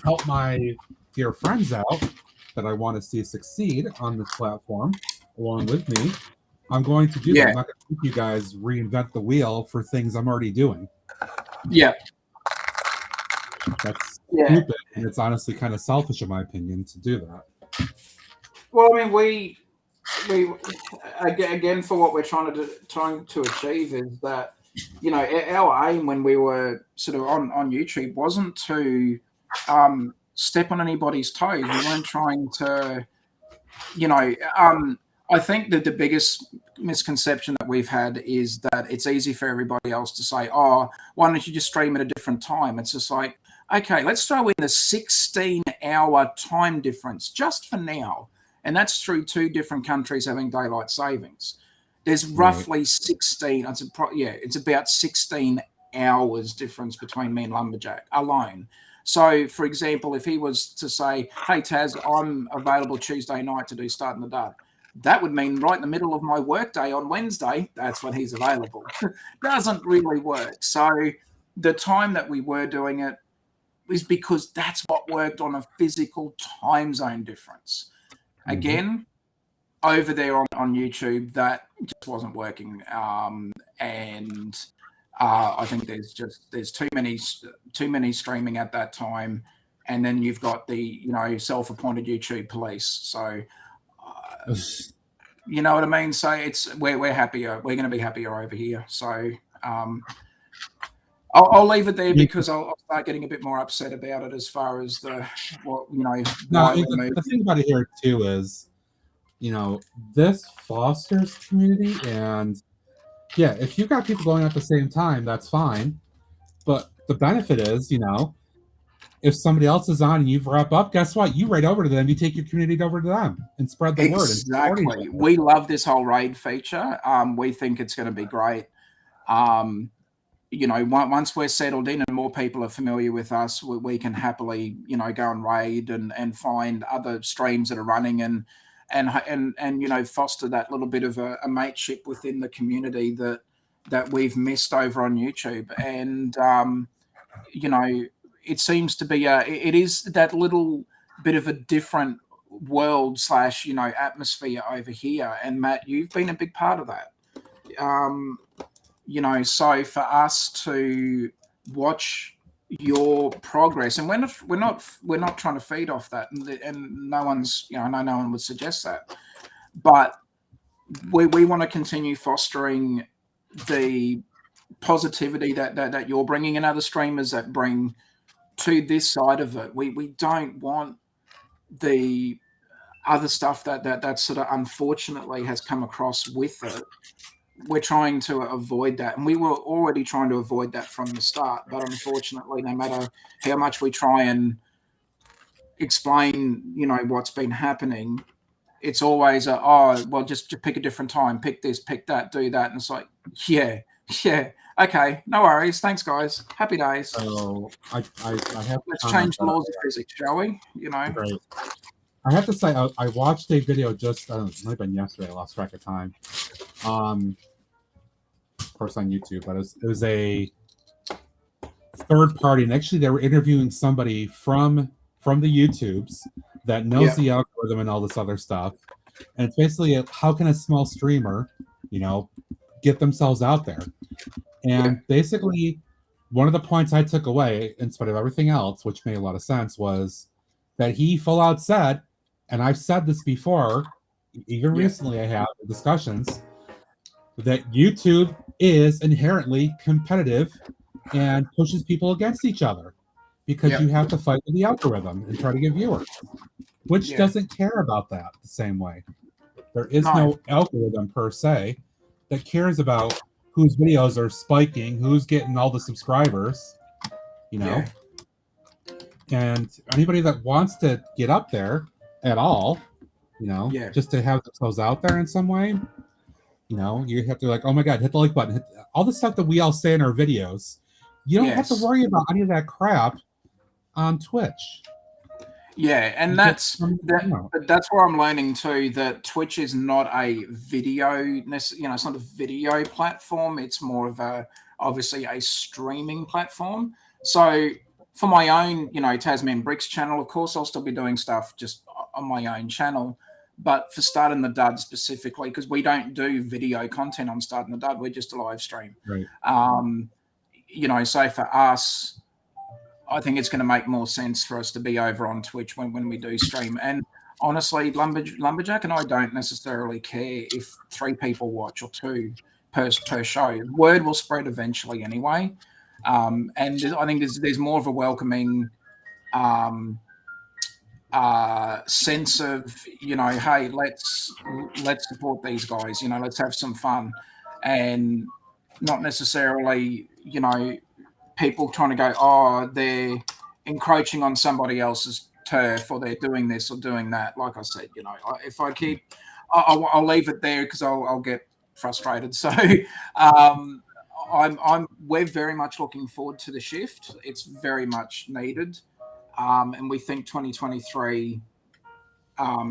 help my dear friends out that I want to see succeed on this platform along with me, I'm going to do that. I'm not going to make you guys reinvent the wheel for things I'm already doing. Yeah. That's stupid, and it's honestly kind of selfish, in my opinion, to do that. Well, I mean, we again, for what we're trying to achieve is that our aim when we were sort of on YouTube wasn't to step on anybody's toes. We weren't trying to, I think that the biggest misconception that we've had is that it's easy for everybody else to say, oh, why don't you just stream at a different time? It's just like, okay, let's throw in the 16-hour time difference just for now. And that's through 2 different countries having daylight savings. There's roughly 16, it's about 16 hours difference between me and Lumberjack alone. So, for example, if he was to say, hey, Taz, I'm available Tuesday night to do Starting the Dud, that would mean right in the middle of my workday on Wednesday, that's when he's available. Doesn't really work. So the time that we were doing it is because that's what worked on a physical time zone difference. Again, over there on YouTube, that just wasn't working. And I think there's too many streaming at that time. And then you've got the, self-appointed YouTube police. So, you know what I mean? So we're happier. We're going to be happier over here. So I'll leave it there because I'll start getting a bit more upset about it as far as the thing about it here too is, this fosters community, and yeah, if you've got people going at the same time, that's fine. But the benefit is, if somebody else is on and you wrap up, guess what? You raid over to them, you take your community over to them and spread the word. Exactly. We love this whole raid feature. We think it's going to be great. Once we're settled in and more people are familiar with us, we can happily, go and raid and find other streams that are running and foster that little bit of a mateship within the community that we've missed over on YouTube. And it seems to be it is that little bit of a different world / atmosphere over here. And Matt, you've been a big part of that. So for us to watch your progress, and we're not trying to feed off that, and no one's, I know no one would suggest that, but we want to continue fostering the positivity that you're bringing and other streamers that bring to this side of it. We don't want the other stuff that sort of unfortunately has come across with it. We're trying to avoid that, and we were already trying to avoid that from the start. But unfortunately, no matter how much we try and explain, what's been happening, it's always just pick a different time, pick this, pick that, do that, and it's like, yeah, okay, no worries, thanks, guys, happy days. So I have let's change the laws of physics, shall we? Great. I have to say, I watched a video just, it might have been yesterday, I lost track of time. Of course on YouTube, but it was a third party, and actually they were interviewing somebody from the YouTubes that knows the algorithm and all this other stuff. And it's basically how can a small streamer, get themselves out there? And basically, one of the points I took away, in spite of everything else, which made a lot of sense, was that he full out said, and I've said this before, even recently I have discussions, that YouTube is inherently competitive and pushes people against each other because you have to fight with the algorithm and try to get viewers, which doesn't care about that the same way. There is no algorithm per se that cares about whose videos are spiking, who's getting all the subscribers, and anybody that wants to get up there at all, just to have themselves out there in some way, you have to like, oh my God, hit the like button, hit all the stuff that we all say in our videos. You don't have to worry about any of that crap on Twitch. Yeah, and that's where I'm learning too, that Twitch is not a video, it's not a video platform. It's more of obviously a streaming platform. So for my own, Tasman Bricks channel, of course, I'll still be doing stuff just on my own channel. But for Starting the Dud specifically, because we don't do video content on Starting the Dud, we're just a live stream. Right. So for us, I think it's going to make more sense for us to be over on Twitch when we do stream. And honestly, Lumberjack and I don't necessarily care if 3 people watch or 2 per show. Word will spread eventually anyway. And I think there's more of a welcoming sense of, hey, let's support these guys, let's have some fun, and not necessarily, people trying to go, oh, they're encroaching on somebody else's turf, or they're doing this or doing that. Like I said, if I keep, I'll leave it there because I'll get frustrated. So we're very much looking forward to the shift. It's very much needed. And we think 2023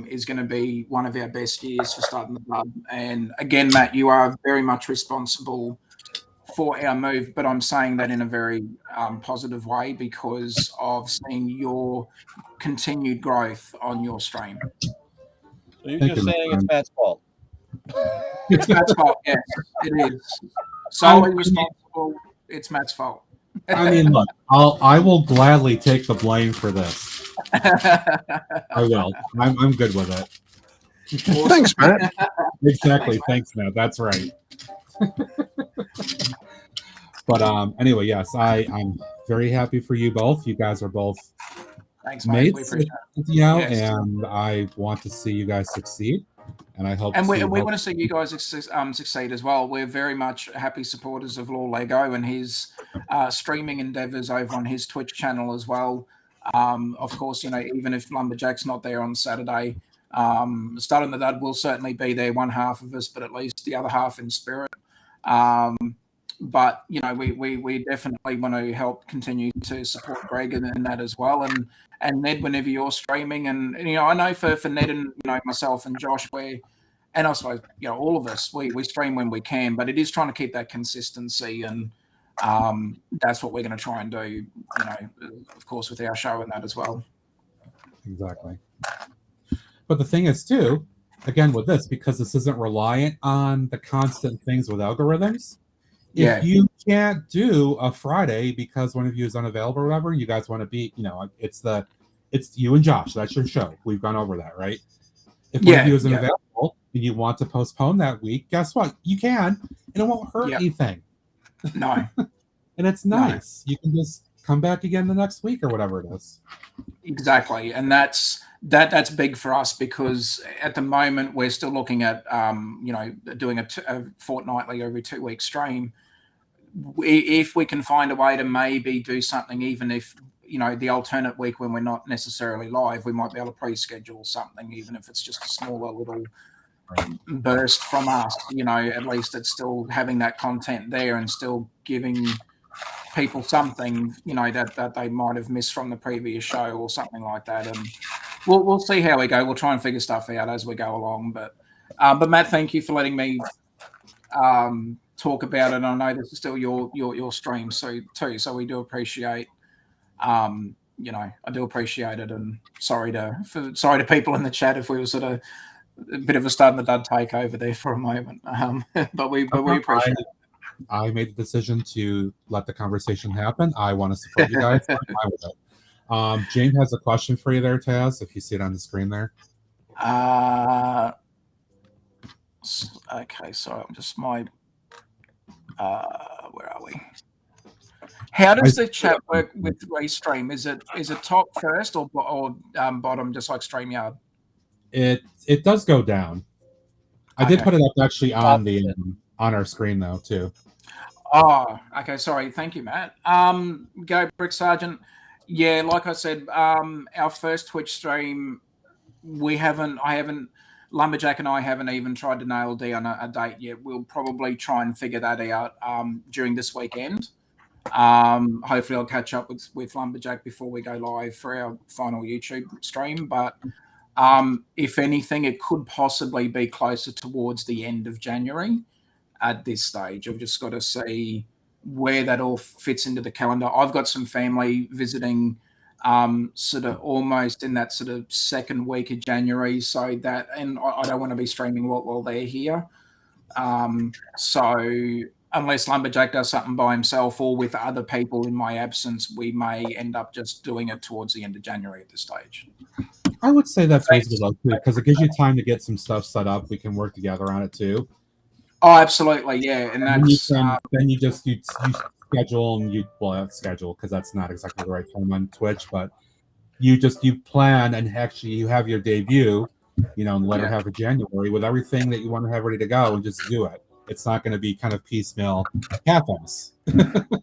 is going to be one of our best years for starting the club. And again, Matt, you are very much responsible for our move, but I'm saying that in a very positive way because of seeing your continued growth on your stream. So you're Thank just you, saying my it's friend. Matt's fault. It's Matt's fault, yes, it is. Solely responsible, it's Matt's fault. I mean, look, I will gladly take the blame for this. I will. I'm good with it. Thanks, Matt. Exactly. Thanks, Matt. That's right. But anyway, yes, I'm very happy for you both. You guys are both Thanks, mate. We mates, appreciate it. Yes. and I want to see you guys succeed. And I hope. And we want to see you guys succeed as well. We're very much happy supporters of Law Lego and his streaming endeavors over on his Twitch channel as well. Of course, even if Lumberjack's not there on Saturday, Stud and the Dud will certainly be there, one half of us, but at least the other half in spirit. But we definitely want to help continue to support Greg and that as well, and Ned whenever you're streaming, and I know for Ned and myself and Josh, and I suppose all of us we stream when we can, but it is trying to keep that consistency, and that's what we're going to try and do, of course, with our show and that as well. Exactly. But the thing is too, again with this, because this isn't reliant on the constant things with algorithms. If you can't do a Friday because one of you is unavailable or whatever, you guys want to be, it's you and Josh. That's your show. We've gone over that, right? If one of you isn't available and you want to postpone that week, guess what? You can, and it won't hurt anything. No. And it's nice. No. You can just come back again the next week or whatever it is. Exactly. And that's big for us because at the moment we're still looking at, doing a fortnightly every 2 week stream. If we can find a way to maybe do something, even if, the alternate week when we're not necessarily live, we might be able to pre-schedule something, even if it's just a smaller little burst from us, at least it's still having that content there and still giving people something, that they might have missed from the previous show or something like that. And we'll see how we go. We'll try and figure stuff out as we go along. But Matt, thank you for letting me talk about it. I know this is still your stream, so we do appreciate. I do appreciate it, and sorry to people in the chat if we were sort of a bit of a Stud and the Dud takeover there for a moment. But we appreciate it. I made the decision to let the conversation happen. I want to support you guys. I'm fine with it. Jane has a question for you there, Taz, if you see it on the screen there. Okay, so I'm just where are we? How does the chat work with Restream? Is it top first or bottom, just like StreamYard? It does go down. I did put it up actually on our screen though too. Oh, okay. Sorry. Thank you, Matt. Go Brick Sergeant. Yeah, like I said, our first Twitch stream, Lumberjack and I haven't even tried to nail down a date yet. We'll probably try and figure that out during this weekend. Hopefully I'll catch up with Lumberjack before we go live for our final YouTube stream. But if anything, it could possibly be closer towards the end of January at this stage. I've just got to see where that all fits into the calendar. I've got some family visiting sort of almost in that sort of second week of January. So that, and I don't want to be streaming while they're here. So unless Lumberjack does something by himself or with other people in my absence, we may end up just doing it towards the end of January at this stage. I would say that's reasonable too, because it gives you time to get some stuff set up. We can work together on it too. Oh, absolutely, yeah, and that's then you schedule and not schedule because that's not exactly the right term on Twitch, but you plan and actually you have your debut, in the latter Yeah. half of January with everything that you want to have ready to go and just do it. It's not going to be kind of piecemeal half-ass.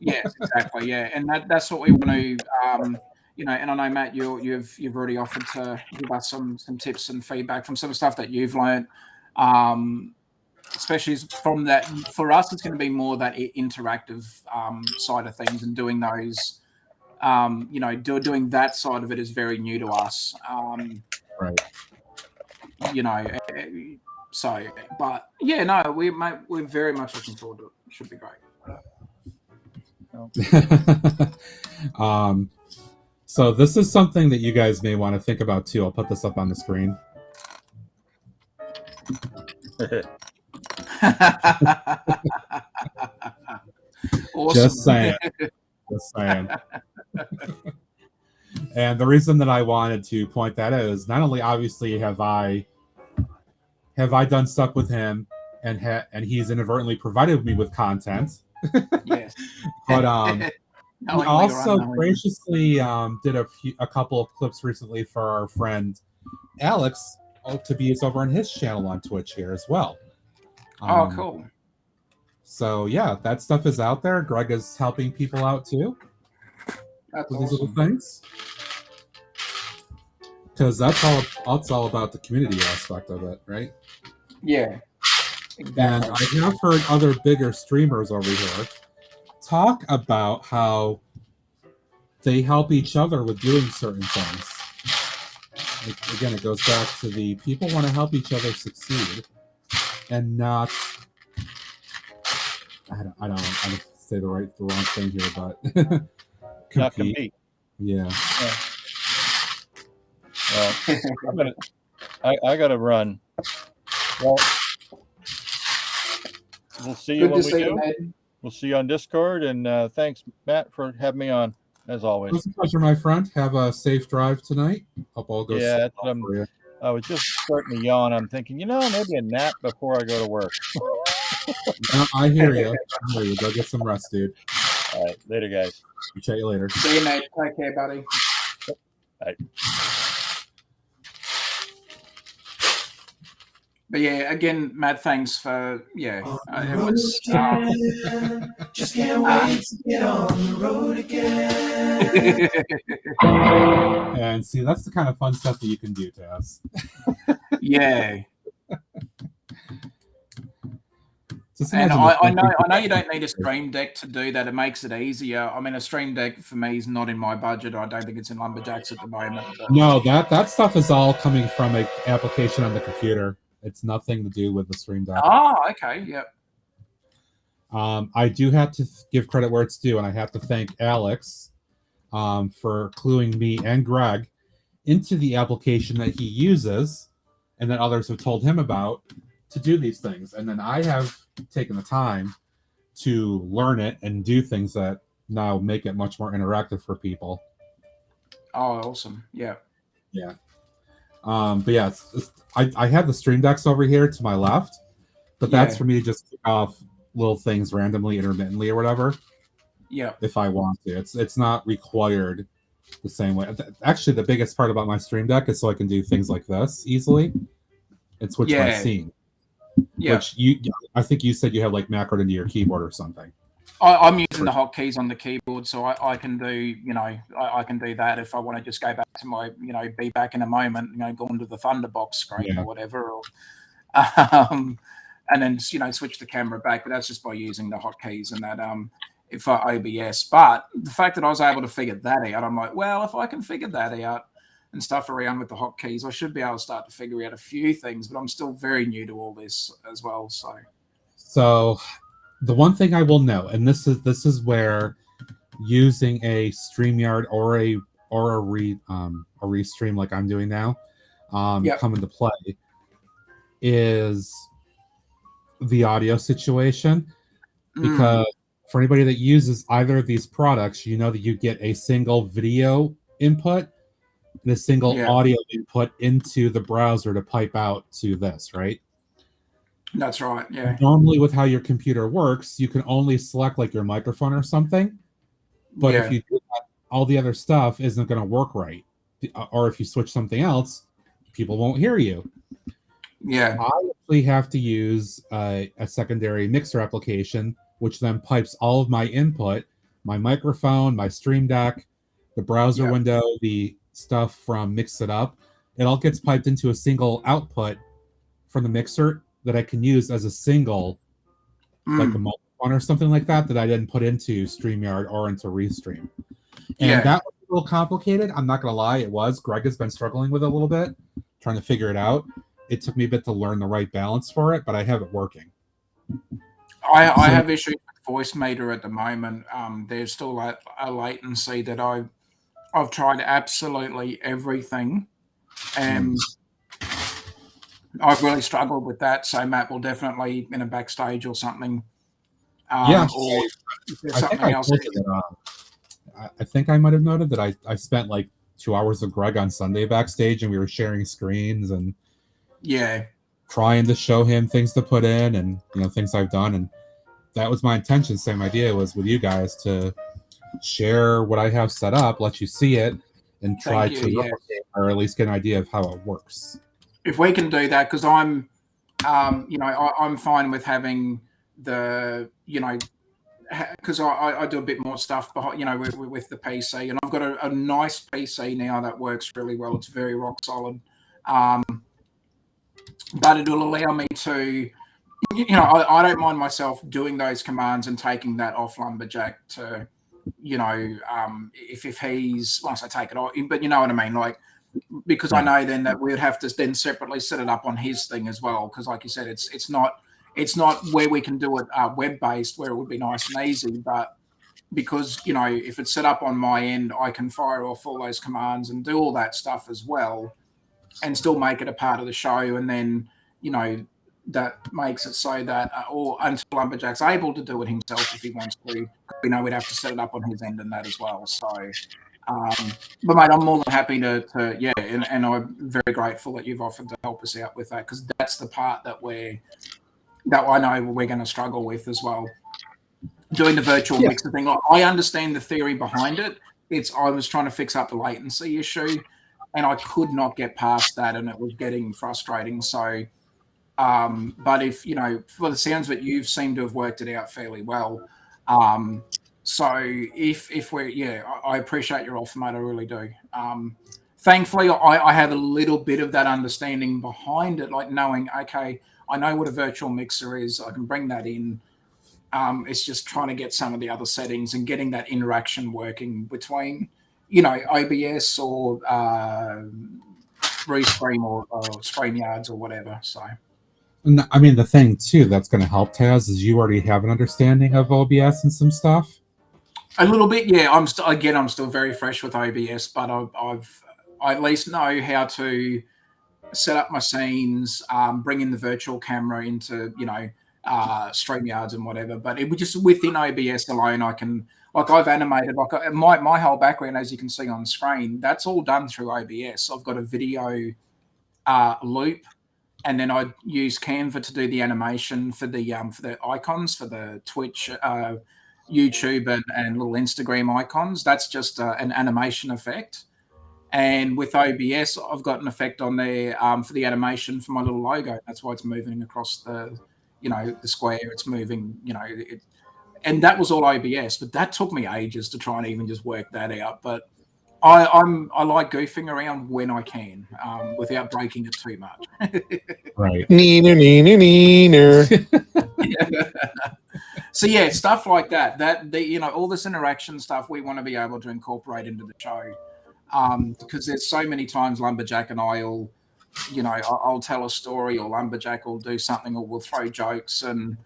Yes, exactly. Yeah, and that's what we want to. And I know Matt, you've already offered to give us some tips and feedback from some stuff that you've learned. Especially from that, for us, it's going to be more that interactive side of things, and doing those. Doing that side of it is very new to us. Right. So, but yeah, no, we're very much looking forward to it. It should be great. So this is something that you guys may want to think about too. I'll put this up on the screen. Awesome. Just saying. And the reason that I wanted to point that out is not only obviously have I done stuff with him and he's inadvertently provided me with content. Yes. But he also graciously did a couple of clips recently for our friend Alex to be used over on his channel on Twitch here as well. Cool. So yeah, that stuff is out there. Greg is helping people out too. That's with these awesome. little things. Because that's all about the community aspect of it, right? Yeah. Exactly. And I have heard other bigger streamers over here talk about how they help each other with doing certain things. Again, it goes back to the people want to help each other succeed and not. I don't say the wrong thing here, but compete. Not compete. Yeah. Well, I gotta run. Well, we'll see you when we do. We'll see you on Discord, and thanks, Matt, for having me on, as always. It was a pleasure, my friend. Have a safe drive tonight. Hope all goes yeah, well for you. I was just starting to yawn. I'm thinking, maybe a nap before I go to work. I hear you. Go get some rest, dude. All right, later, guys. I'll chat you later. See you, mate. Take care, buddy. Bye. But yeah, again, Matt, thanks for it was. Just can't wait to get on the road again. And see, that's the kind of fun stuff that you can do, Taz. Yeah. And I know you don't need a Stream Deck to do that. It makes it easier. I mean, a Stream Deck for me is not in my budget. I don't think it's in Lumberjacks at the moment. But... No, that stuff is all coming from an application on the computer. It's nothing to do with the Stream Deck. Oh, okay, yep. I do have to give credit where it's due, and I have to thank Alex for cluing me and Greg into the application that he uses and that others have told him about to do these things. And then I have taken the time to learn it and do things that now make it much more interactive for people. Oh, awesome. Yeah. Yeah. But yeah, I have the Stream Decks over here to my left, but that's for me to just kick off little things randomly, intermittently, or whatever. Yeah. If I want to. It's not required the same way. Actually, the biggest part about my Stream Deck is so I can do things like this easily and switch my scene. Yeah. Which I think you said you have like macroed into your keyboard or something. I'm using the hotkeys on the keyboard, so I can do, I can do that if I want to just go back to my, be back in a moment, go into the Thunderbox screen or whatever, or, and then, switch the camera back. But that's just by using the hotkeys and that for OBS. But the fact that I was able to figure that out, I'm like, well, if I can figure that out and stuff around with the hotkeys, I should be able to start to figure out a few things. But I'm still very new to all this as well. So the one thing I will know, and this is where using a StreamYard or a Restream like I'm doing now come into play, is the audio situation. Because for anybody that uses either of these products, you know that you get a single video input and a single audio input into the browser to pipe out to this, right? That's right, yeah. Normally with how your computer works, you can only select like your microphone or something. But if you do that, all the other stuff isn't going to work right. or if you switch something else, people won't hear you. Yeah. I actually have to use a secondary mixer application, which then pipes all of my input, my microphone, my Stream Deck, the browser Yep. window, the stuff from Mix It Up. It all gets piped into a single output from the mixer that I can use as a single, like a microphone or something like that I didn't put into StreamYard or into Restream. And Yeah. that was a little complicated. I'm not going to lie, it was. Greg has been struggling with it a little bit, trying to figure it out. It took me a bit to learn the right balance for it, but I have it working. I have issues with voice meter at the moment. There's still a latency that I've tried absolutely everything, and I've really struggled with that. So Matt will definitely in a backstage or something. Yeah, or if there's I think something I else. told you that, I think I might have noted that I spent like 2 hours with Greg on Sunday backstage, and we were sharing screens and Yeah. trying to show him things to put in and things I've done. And that was my intention. Same idea was with you guys to share what I have set up, let you see it, and try Thank you, to yeah. replicate or at least get an idea of how it works. If we can do that, because I'm fine with having the, because I do a bit more stuff behind, with the PC, and I've got a nice PC now that works really well. It's very rock solid, but it'll allow me to, I don't mind myself doing those commands and taking that off Lumberjack to, if he's, once I take it off, but you know what I mean, like, because I know then that we would have to then separately set it up on his thing as well, because like you said, it's not where we can do it web based, where it would be nice and easy, but because if it's set up on my end, I can fire off all those commands and do all that stuff as well, and still make it a part of the show, and then that makes it so that or until Lumberjack's able to do it himself if he wants to, we know we'd have to set it up on his end and that as well. So. But mate, I'm more than happy to and I'm very grateful that you've offered to help us out with that, because that's the part that I know we're going to struggle with as well. Doing the virtual mixer thing, I understand the theory behind it. I was trying to fix up the latency issue, and I could not get past that, and it was getting frustrating. So, but if for the sounds of it, you seem to have worked it out fairly well. So if we're, I appreciate your offer, mate. I really do. Thankfully, I have a little bit of that understanding behind it, like knowing, okay, I know what a virtual mixer is. I can bring that in. It's just trying to get some of the other settings and getting that interaction working between, OBS or Restream or StreamYards or whatever. So. I mean, the thing too that's going to help, Taz, is you already have an understanding of OBS and some stuff. A little bit, yeah. I'm still very fresh with OBS, but I at least know how to set up my scenes, bring in the virtual camera into StreamYards and whatever. But it was just within OBS alone, I can, like, I've animated my whole background, as you can see on screen. That's all done through OBS. I've got a video loop. And then I use Canva to do the animation for the icons for the Twitch, YouTube, and little Instagram icons. That's just an animation effect. And with OBS, I've got an effect on there for the animation for my little logo. That's why it's moving across the square. It's moving, and that was all OBS. But that took me ages to try and even just work that out. But I like goofing around when I can, without breaking it too much. Right. Neener. So yeah, stuff like that. All this interaction stuff we want to be able to incorporate into the show, because there's so many times Lumberjack and I'll tell a story, or Lumberjack will do something, or we'll throw jokes, and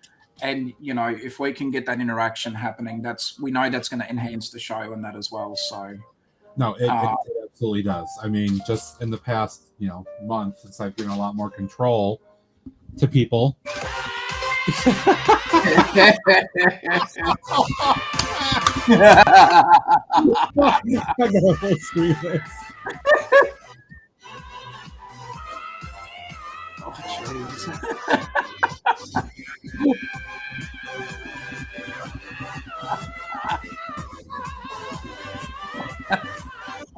if we can get that interaction happening, we know that's going to enhance the show and that as well. So. No, it absolutely does. I mean, just in the past, month, since I've given a lot more control to people.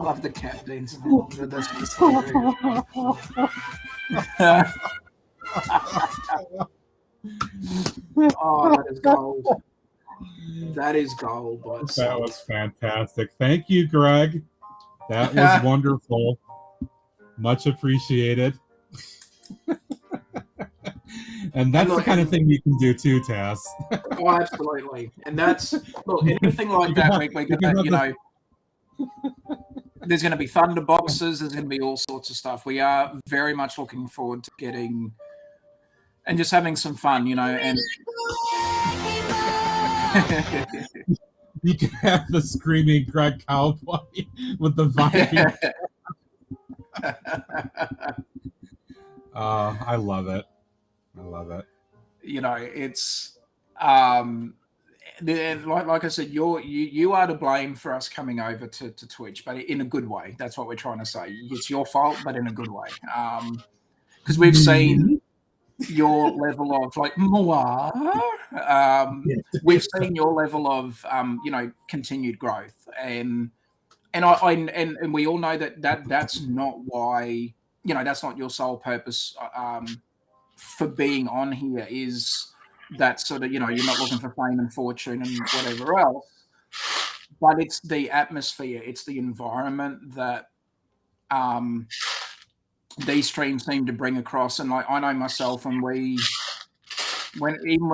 love the cat dancing along. That's just so good. Oh, that is gold. That is gold by That itself. was fantastic. Thank you, Greg. That was wonderful. Much appreciated. And that's the kind of thing you can do too, Taz. Oh, absolutely. And that's, look, anything like You that, can we're have gonna, you the- know, there's going to be thunder boxes. There's going to be all sorts of stuff. We are very much looking forward to getting and just having some fun, you know. And you can have the screaming Greg Cowboy with the vibing. I love it. I love it. You know, it's like I said, you are to blame for us coming over to Twitch, but in a good way. That's what we're trying to say. It's your fault, but in a good way. Because we've seen your level of like more. We've seen your level of you know, continued growth, and we all know that's not why, you know, that's not your sole purpose for being on here, is that sort of, you know, you're not looking for fame and fortune and whatever else, but it's the atmosphere, it's the environment that these streams seem to bring across. And like, I know myself, when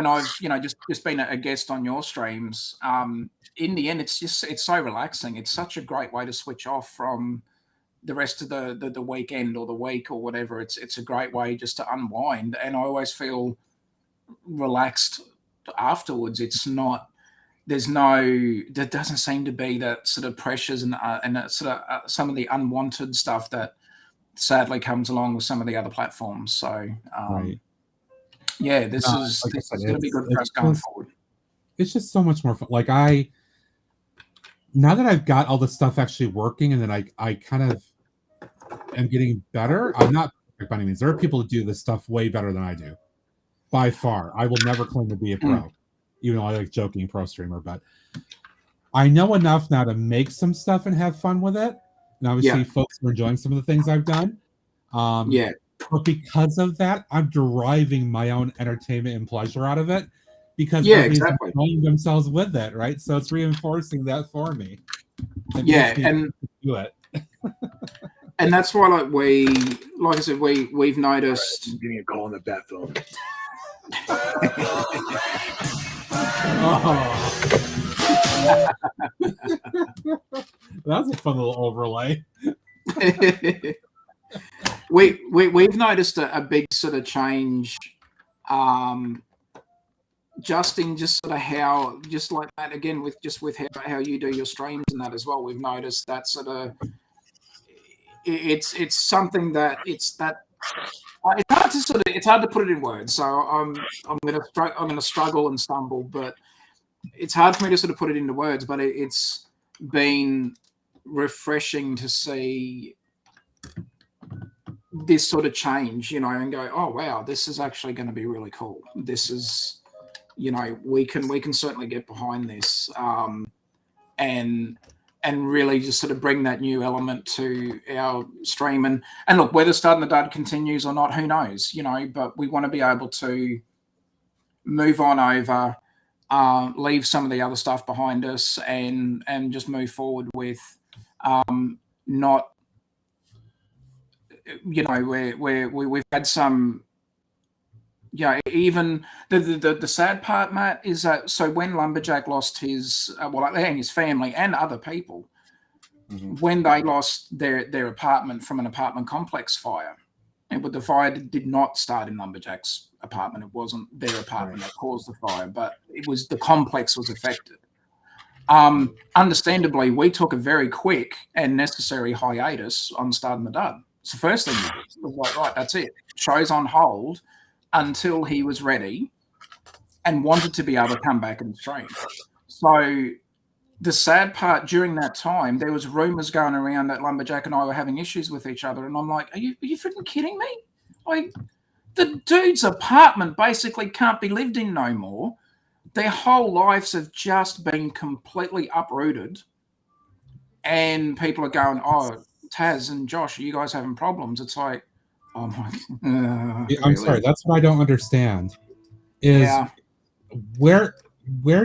I've, you know, just been a guest on your streams, in the end, it's so relaxing. It's such a great way to switch off from the rest of the weekend or the week or whatever. It's a great way just to unwind, and I always feel relaxed afterwards. It's not, there doesn't seem to be that sort of pressures and that sort of some of the unwanted stuff that sadly comes along with some of the other platforms. So Right. yeah, this is going to be good for us going forward. It's just so much more fun. Like, now that I've got all the stuff actually working, and then I kind of am getting better. I'm not perfect by any means. There are people that do this stuff way better than I do. By far. I will never claim to be a pro, even though I like joking pro streamer, but I know enough now to make some stuff and have fun with it. And obviously folks are enjoying some of the things I've done. But because of that, I'm deriving my own entertainment and pleasure out of it, because everybody's enjoying themselves with it, right? So it's reinforcing that for me. And do it. And that's why, like I said, we've noticed. I'm getting a call on the bat phone. That's a fun little overlay. We've noticed a big sort of change, just sort of how, just like that again, with how you do your streams and that as well. We've noticed that sort of, it's something that it's hard to put it in words. So I'm gonna struggle and stumble, but it's hard for me to sort of put it into words. But it's been refreshing to see this sort of change, you know, and go, oh wow, this is actually going to be really cool. This is, you know, we can certainly get behind this, and really just sort of bring that new element to our stream. And look, whether Starting the Dud continues or not, who knows, you know, but we want to be able to move on over, leave some of the other stuff behind us, and just move forward with not, you know, we've had some, even the sad part, Matt, is that so when Lumberjack lost his and his family and other people, when they lost their apartment from an apartment complex fire, but the fire did not start in Lumberjack's apartment. It wasn't their apartment that caused the fire, but it was the complex was affected. Understandably, we took a very quick and necessary hiatus on Starting the Dud. It's the first thing we did. It was like, right, that's it. Show's on hold until he was ready and wanted to be able to come back and stream. So the sad part, during that time, there was rumors going around that Lumberjack and I were having issues with each other. And I'm like, are you freaking kidding me? Like, the dude's apartment basically can't be lived in no more. Their whole lives have just been completely uprooted. and people are going, "Oh, Taz and Josh, are you guys having problems?" It's like, oh my, I'm really? sorry. That's what I don't understand. Is Yeah. where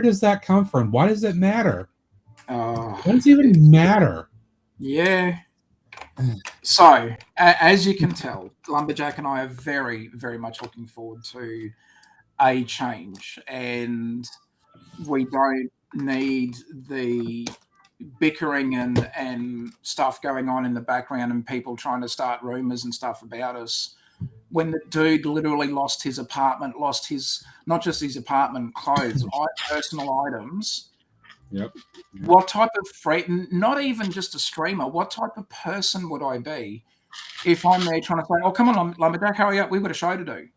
does that come from? Why does it matter? Oh, What does it even matter? yeah. So, as you can tell, Lumberjack and I are very, very much looking forward to a change, and we don't need the bickering and stuff going on in the background and people trying to start rumors and stuff about us. When the dude literally lost his apartment, lost his, not just his apartment, clothes, personal items. Yep. What type of friend, not even just a streamer, what type of person would I be if I'm there trying to say, "Oh, come on, Lumberjack, hurry up, we've got a show to do"?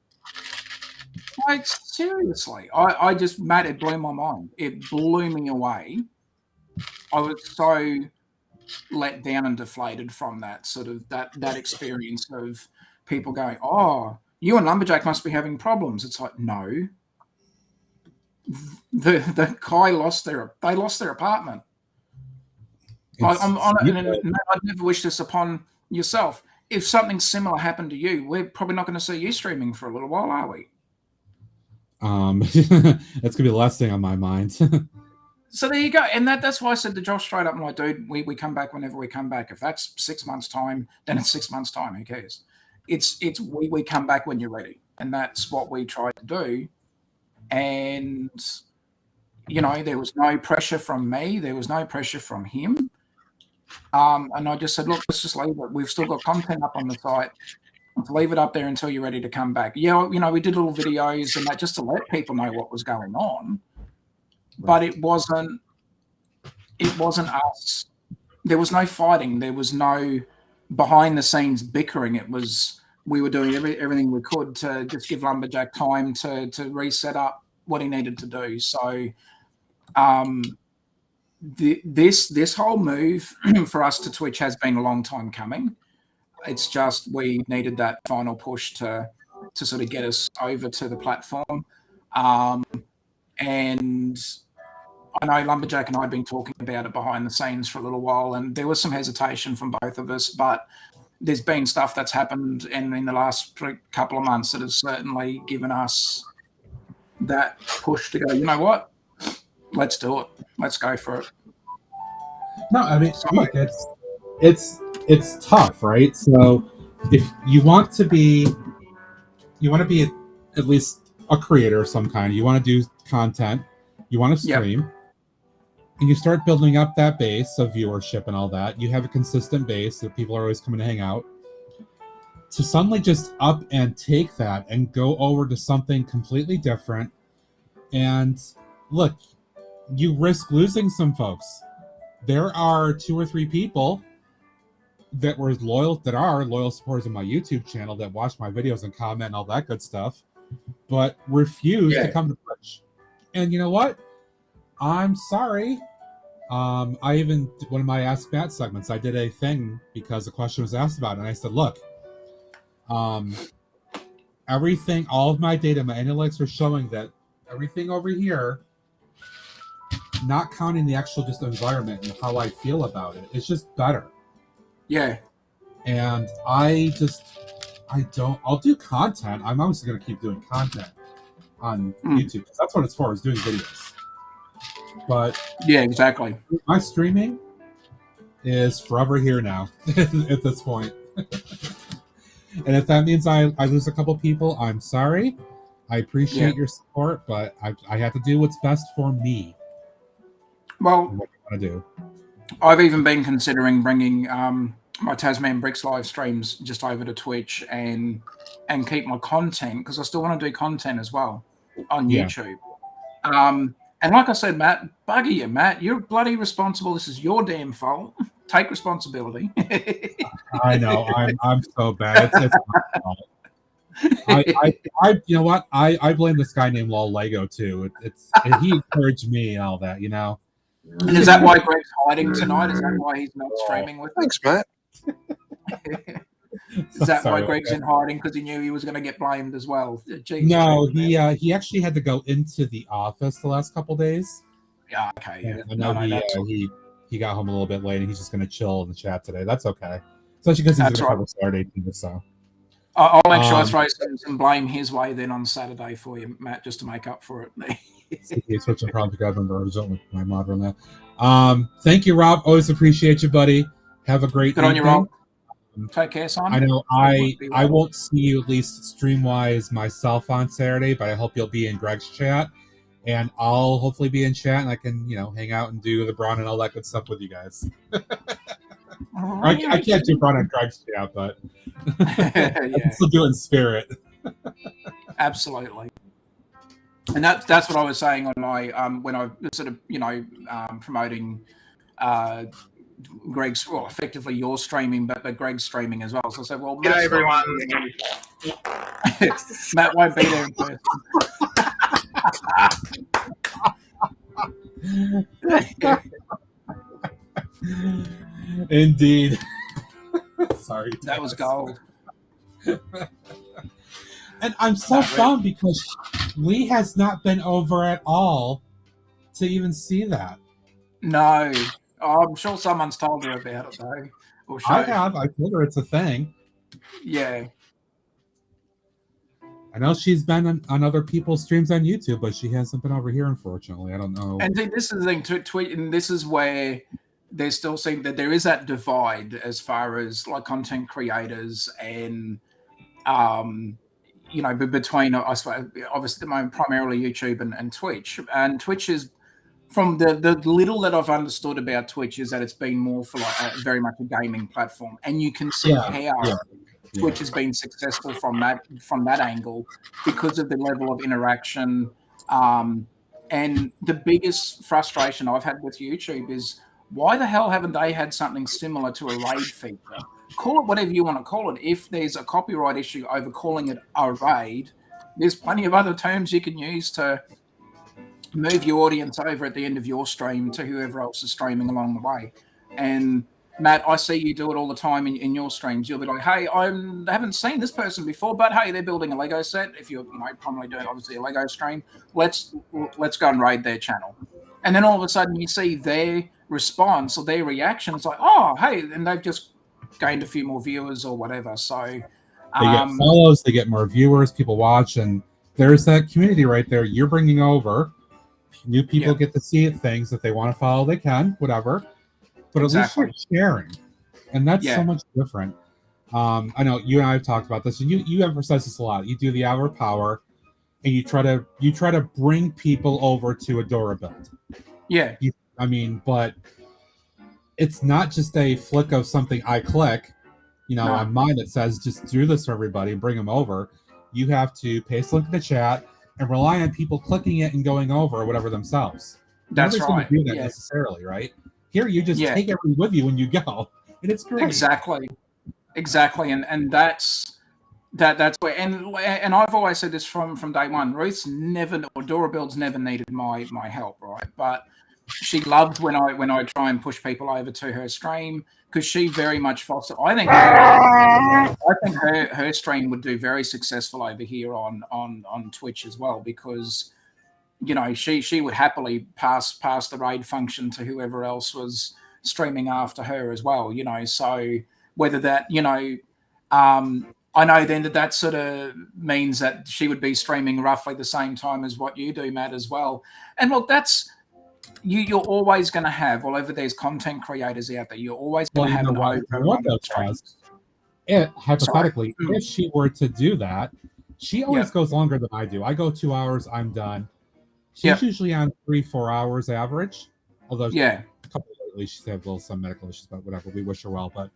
Like, seriously, I just, Matt, it blew my mind. It blew me away. I was so let down and deflated from that sort of that experience of people going, "Oh, you and Lumberjack must be having problems." It's like, no, the guy lost their apartment. I'd never wish this upon yourself. If something similar happened to you, we're probably not going to see you streaming for a little while, are we? That's gonna be the last thing on my mind. So there you go. And that's why I said to Josh straight up, I'm like, dude, we come back whenever we come back. If that's 6 months' time, then it's 6 months' time. Who cares? We come back when you're ready. And that's what we tried to do. And, you know, there was no pressure from me. There was no pressure from him. And I just said, look, let's just leave it. We've still got content up on the site. Let's leave it up there until you're ready to come back. Yeah, you know, we did little videos and that just to let people know what was going on. But it wasn't us. There was no fighting. There was no behind the scenes bickering. It was, we were doing everything we could to just give Lumberjack time to reset up what he needed to do. So this whole move for us to Twitch has been a long time coming. It's just we needed that final push to sort of get us over to the platform. And I know Lumberjack and I have been talking about it behind the scenes for a little while, and there was some hesitation from both of us, but there's been stuff that's happened in the last couple of months that has certainly given us that push to go, you know what? Let's do it. Let's go for it. No, I mean, look, it's tough, right? So if you want to be at least a creator of some kind, you want to do content, you want to stream, and you start building up that base of viewership and all that. You have a consistent base that people are always coming to hang out. To suddenly just up and take that and go over to something completely different, and look, you risk losing some folks. There are 2 or 3 people that are loyal supporters of my YouTube channel that watch my videos and comment and all that good stuff, but refuse to come to Twitch. And you know what? I'm sorry. One of my Ask Matt segments, I did a thing because a question was asked about it, and I said, look, everything, all of my data, my analytics are showing that everything over here, not counting the actual just environment and how I feel about it, it's just better. Yeah. And I'll do content. I'm obviously going to keep doing content on YouTube. That's what it's for, is doing videos. But yeah, exactly. My streaming is forever here now at this point. And if that means I lose a couple people, I'm sorry. I appreciate your support, but I have to do what's best for me. Well, what I want to do. I've even been considering bringing my Tasman Bricks live streams just over to Twitch and keep my content, because I still want to do content as well on YouTube. And like I said, Matt, bugger you, Matt. You're bloody responsible. This is your damn fault. Take responsibility. I know. I'm so bad. It's my fault. I you know what? I blame this guy named Lol Lego too. He encouraged me and all that, you know. And is that why Greg's hiding tonight? Is that why he's not streaming with us? Thanks, Matt. Is that why Greg's in hiding, because he knew he was going to get blamed as well? Jeez, no, he actually had to go into the office the last couple days. Yeah, okay. Yeah. I know he got home a little bit late and he's just going to chill in the chat today. That's okay, especially because he's going That's to right. cover Saturday too. So I'll make sure I throw some blame his way then on Saturday for you, Matt, just to make up for it. switching probably got with my mod on that. Thank you, Rob. Always appreciate you, buddy. Have a great Good evening. on you, Rob. Take care, son. I know I won't see you at least stream wise myself on Saturday, but I hope you'll be in Greg's chat, and I'll hopefully be in chat and I can hang out and do the Braun and all that good stuff with you guys. I can't do Braun and Greg's chat, but I can still do it in spirit. Absolutely. And that's what I was saying on my when I was sort of promoting Greg's, well, effectively your streaming, but Greg's streaming as well. So I said, well, G'day, everyone. Matt won't be there in person. Indeed. Sorry. That was gold. And I'm so bummed because Lee has not been over at all to even see that. No. Oh, I'm sure someone's told her about it, though. I have. I told her it's a thing. Yeah. I know she's been on other people's streams on YouTube, but she hasn't been over here, unfortunately. I don't know. And see, this is the thing, tweet, and this is where they're still seeing that there is that divide as far as like content creators and, between, I suppose, obviously, primarily YouTube and Twitch. And Twitch is, from the little that I've understood about Twitch, is that it's been more for like very much a gaming platform, and you can see how Twitch has been successful from that angle because of the level of interaction. And the biggest frustration I've had with YouTube is, why the hell haven't they had something similar to a raid feature? Call it whatever you want to call it. If there's a copyright issue over calling it a raid, there's plenty of other terms you can use to move your audience over at the end of your stream to whoever else is streaming along the way. And Matt, I see you do it all the time in your streams. You'll be like, hey, I haven't seen this person before, but hey, they're building a Lego set. If you're primarily doing obviously a Lego stream, let's go and raid their channel. And then all of a sudden you see their response or their reaction. It's like, oh, hey, and they've just gained a few more viewers or whatever. So they get follows, they get more viewers, people watch, and there's that community right there you're bringing over. New people get to see things. If they want to follow, they can, whatever. But at least you're sharing, and that's so much different. I know you and I have talked about this, and you emphasize this a lot. You do the hour of power, and you try to bring people over to a Dora build. Yeah, but it's not just a flick of something I click, on mine that says just do this for everybody and bring them over. You have to paste a link in the chat and rely on people clicking it and going over or whatever themselves. That's Nobody's going to do that necessarily, right? Here, you just take everything with you when you go, and it's great. Exactly, and that's where, and I've always said this from day one. Ruth's never, or Dora Builds never needed my help, right? But she loved when I try and push people over to her stream, because she very much fostered. I think her stream would do very successful over here on Twitch as well, because she would happily pass the raid function to whoever else was streaming after her as well. So whether that I know then that sort of means that she would be streaming roughly the same time as what you do, Matt, as well. And look, that's. You're always going to have, whenever there's content creators out there, you're always going to have hypothetically, if she were to do that, she always goes longer than I do. I go 2 hours, I'm done. She's usually on 3-4 hours average. Although a couple lately she's had some medical issues, but whatever. We wish her well. But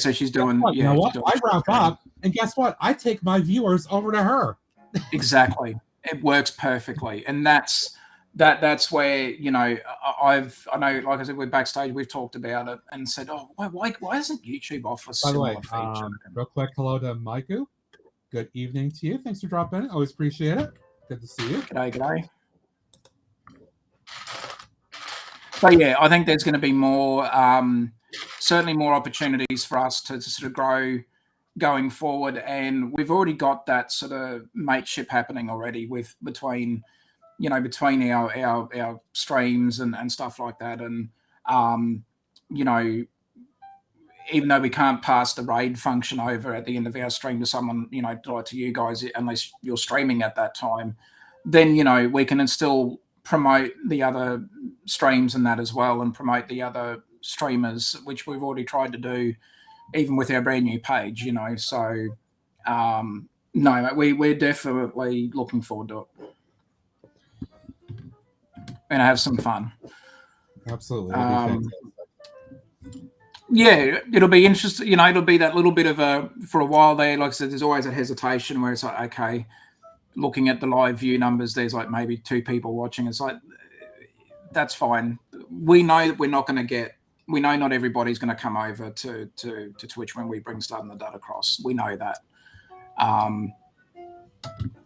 so she's doing. You know what? I wrap up, and guess what? I take my viewers over to her. Exactly, it works perfectly, and that's where I know, like I said, we're backstage, we've talked about it and said, oh, why doesn't YouTube offer a similar feature? Real quick, hello to Maiku. Good evening to you. Thanks for dropping in. Always appreciate it. Good to see you. G'day. But yeah, I think there's going to be more, certainly more opportunities for us to sort of grow going forward, and we've already got that sort of mateship happening already between our streams and stuff like that. And you know, even though we can't pass the raid function over at the end of our stream to someone, you know, like to you guys, unless you're streaming at that time, then, you know, we can still promote the other streams and that as well, and promote the other streamers, which we've already tried to do, even with our brand new page, you know. So, no, we're definitely looking forward to it and have some fun. Absolutely. It'll be fantastic. Yeah, it'll be interesting. You know, it'll be that little bit of for a while there. Like I said, there's always a hesitation where it's like, okay, looking at the live view numbers, there's like maybe 2 people watching. It's like, that's fine. We know that we're not going to get. We know not everybody's going to come over to Twitch when we bring Start and the Dud across. We know that.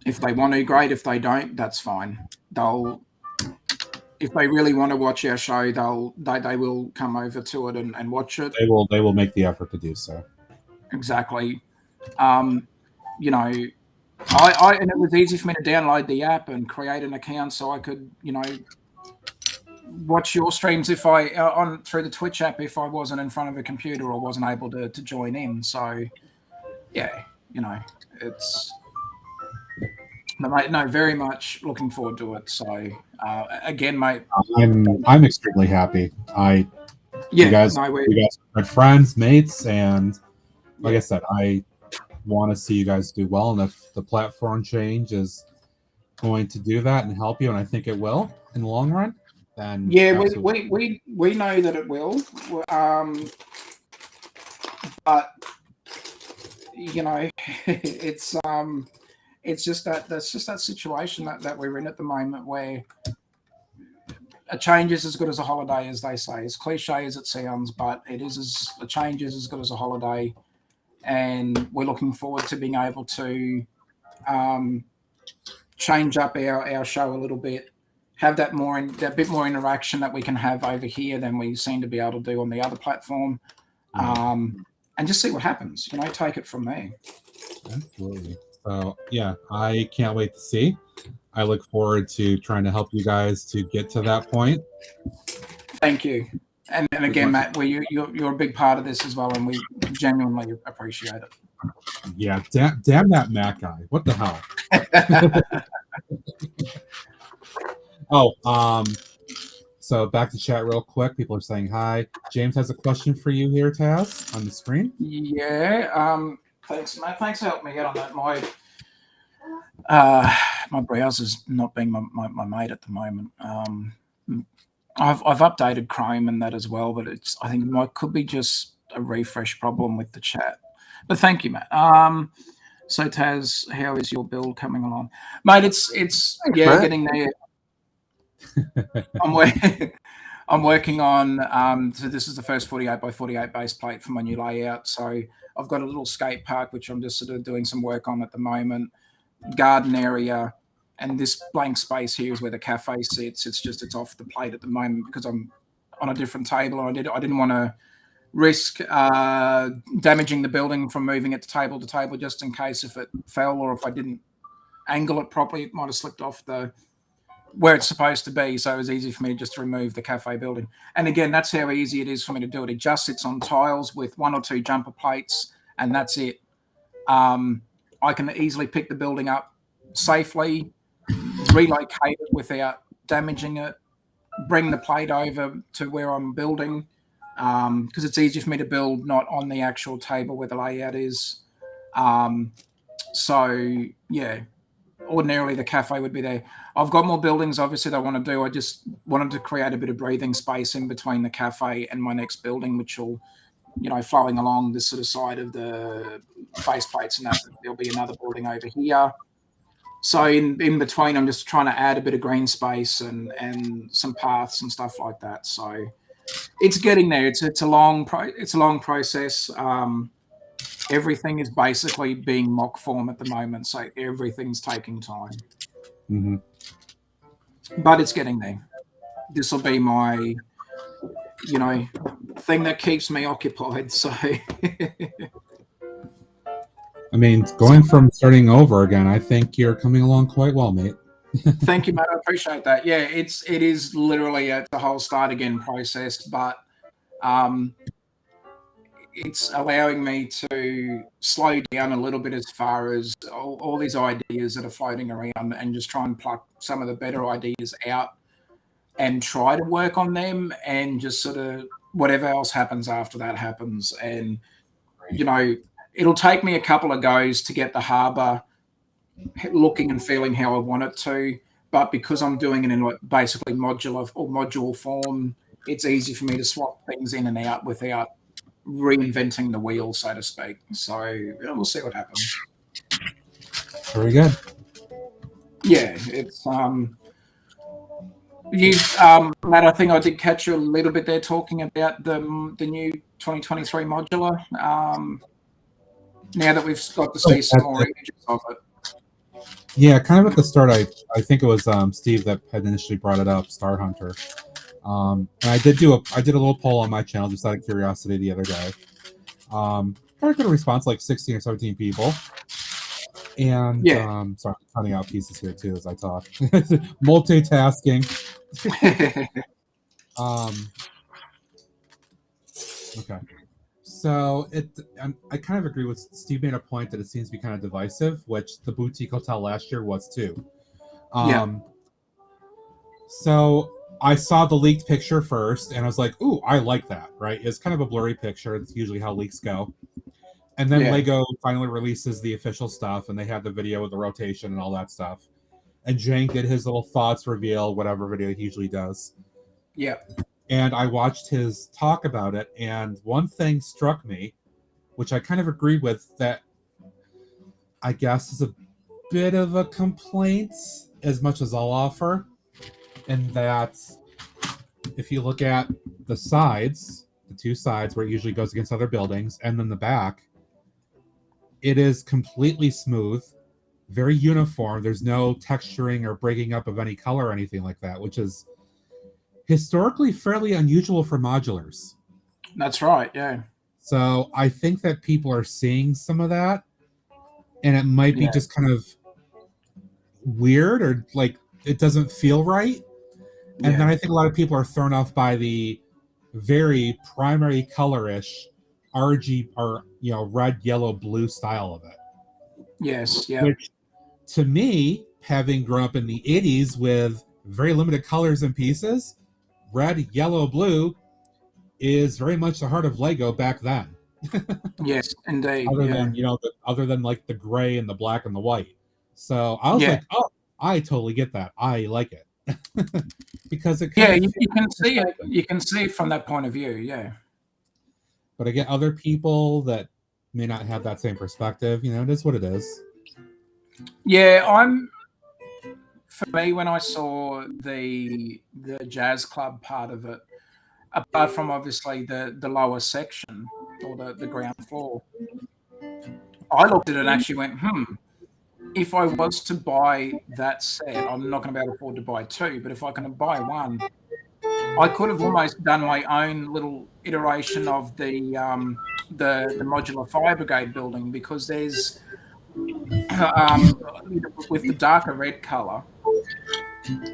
If they want to, great. If they don't, that's fine. If they really want to watch our show, they will come over to it and watch it. They will make the effort to do so. Exactly. You know, I and it was easy for me to download the app and create an account so I could, you know, watch your streams if I on through the Twitch app if I wasn't in front of a computer or wasn't able to join in. So yeah, you know, it's. But mate, no, very much looking forward to it. So again, mate, I'm extremely happy. You guys are my friends, mates, and like I said, I want to see you guys do well. And if the platform change is going to do that and help you, and I think it will in the long run, then yeah, we know that it will. But you know, it's just that situation that we're in at the moment where a change is as good as a holiday, as they say. As cliche as it sounds, but a change is as good as a holiday, and we're looking forward to being able to change up our show a little bit, have that bit more interaction that we can have over here than we seem to be able to do on the other platform, and just see what happens. You know, take it from there. Absolutely. So yeah, I can't wait to see. I look forward to trying to help you guys to get to that point. Thank you. And again, Matt, you're a big part of this as well, and we genuinely appreciate it. Yeah, damn that Matt guy. What the hell? So back to chat real quick. People are saying hi. James has a question for you here, Taz, on the screen. Yeah. Thanks, Matt. Thanks for helping me out on that. My browser's not being my mate at the moment. I've updated Chrome and that as well, but I think it could be just a refresh problem with the chat. But thank you, Matt. So Taz, how is your build coming along, mate? It's Matt. getting there. I'm working on. So this is the first 48 by 48 base plate for my new layout. So I've got a little skate park which I'm just sort of doing some work on at the moment. Garden area, and this blank space here is where the cafe sits. It's off the plate at the moment because I'm on a different table, and I didn't want to risk damaging the building from moving it table to table just in case if it fell or if I didn't angle it properly, it might have slipped off where it's supposed to be. So it was easy for me just to remove the cafe building. And again, that's how easy it is for me to do it. It just sits on tiles with 1 or 2 jumper plates, and that's it. I can easily pick the building up safely, relocate it without damaging it, bring the plate over to where I'm building, because it's easier for me to build not on the actual table where the layout is. So yeah, ordinarily the cafe would be there. I've got more buildings obviously that I want to do. I just wanted to create a bit of breathing space in between the cafe and my next building, which will, you know, flowing along this sort of side of the base plates, and that there'll be another building over here. So in between, I'm just trying to add a bit of green space and some paths and stuff like that. So it's getting there. It's a long process. Everything is basically being mock form at the moment, so everything's taking time. Mm-hmm. But it's getting there. This will be my, you know, thing that keeps me occupied. So I mean, going from starting over again, I think you're coming along quite well, mate. Thank you, mate. I appreciate that. Yeah, it is literally a whole start again process, but It's allowing me to slow down a little bit as far as all these ideas that are floating around and just try and pluck some of the better ideas out and try to work on them, and just sort of whatever else happens after that happens. And, you know, it'll take me a couple of goes to get the harbour looking and feeling how I want it to. But because I'm doing it in basically modular or module form, it's easy for me to swap things in and out without reinventing the wheel, so to speak. So we'll see what happens. Very good. Yeah, it's Matt, I think I did catch you a little bit there talking about the new 2023 modular. Now that we've got to see some more images of it. Yeah, kind of at the start, I think it was Steve that had initially brought it up, Star Hunter. And I did a little poll on my channel just out of curiosity the other day. Very good response, like 16 or 17 people. And yeah. Sorry, I'm cutting out pieces here too as I talk. Multitasking. Okay. So I kind of agree with Steve. Made a point that it seems to be kind of divisive, which the boutique hotel last year was too. So I saw the leaked picture first, and I was like, "Ooh, I like that." Right? It's kind of a blurry picture. It's usually how leaks go. And then Lego finally releases the official stuff, and they had the video with the rotation and all that stuff. And Jank did his little thoughts reveal, whatever video he usually does. Yeah. And I watched his talk about it, and one thing struck me, which I kind of agreed with, that I guess is a bit of a complaint, as much as I'll offer, and that if you look at the sides, the two sides where it usually goes against other buildings, and then the back, it is completely smooth, very uniform. There's no texturing or breaking up of any color or anything like that, which is historically fairly unusual for modulars. That's right, yeah. So I think that people are seeing some of that, and it might be just kind of weird, or like it doesn't feel right. And then I think a lot of people are thrown off by the very primary colorish RG or red, yellow, blue style of it. Yes, yeah. Which to me, having grown up in the 80s with very limited colors and pieces, red, yellow, blue is very much the heart of Lego back then. Yes, indeed. Other than like the gray and the black and the white. So I was like, oh, I totally get that. I like it. Because it you can see it. You can see it from that point of view, yeah. But again, other people that may not have that same perspective, it is what it is. Yeah, for me, when I saw the jazz club part of it, apart from obviously the lower section or the ground floor, I looked at it and actually went, if I was to buy that set, I'm not going to be able to afford to buy two, but if I can buy one, I could have almost done my own little iteration of the modular fire brigade building, because there's with the darker red color.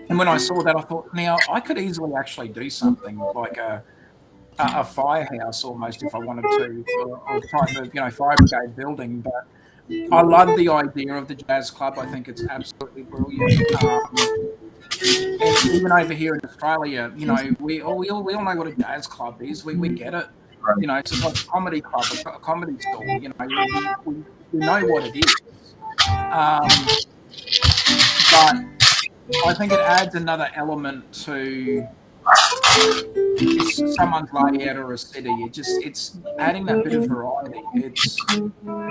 And when I saw that, I thought, now I could easily actually do something like a firehouse almost if I wanted to, or type of fire brigade building. But I love the idea of the jazz club. I think it's absolutely brilliant. And even over here in Australia, we all know what a jazz club is. We get it. It's just like a comedy club, a comedy store. We know what it is. But I think it adds another element to someone's layout or a city. It's adding that bit of variety.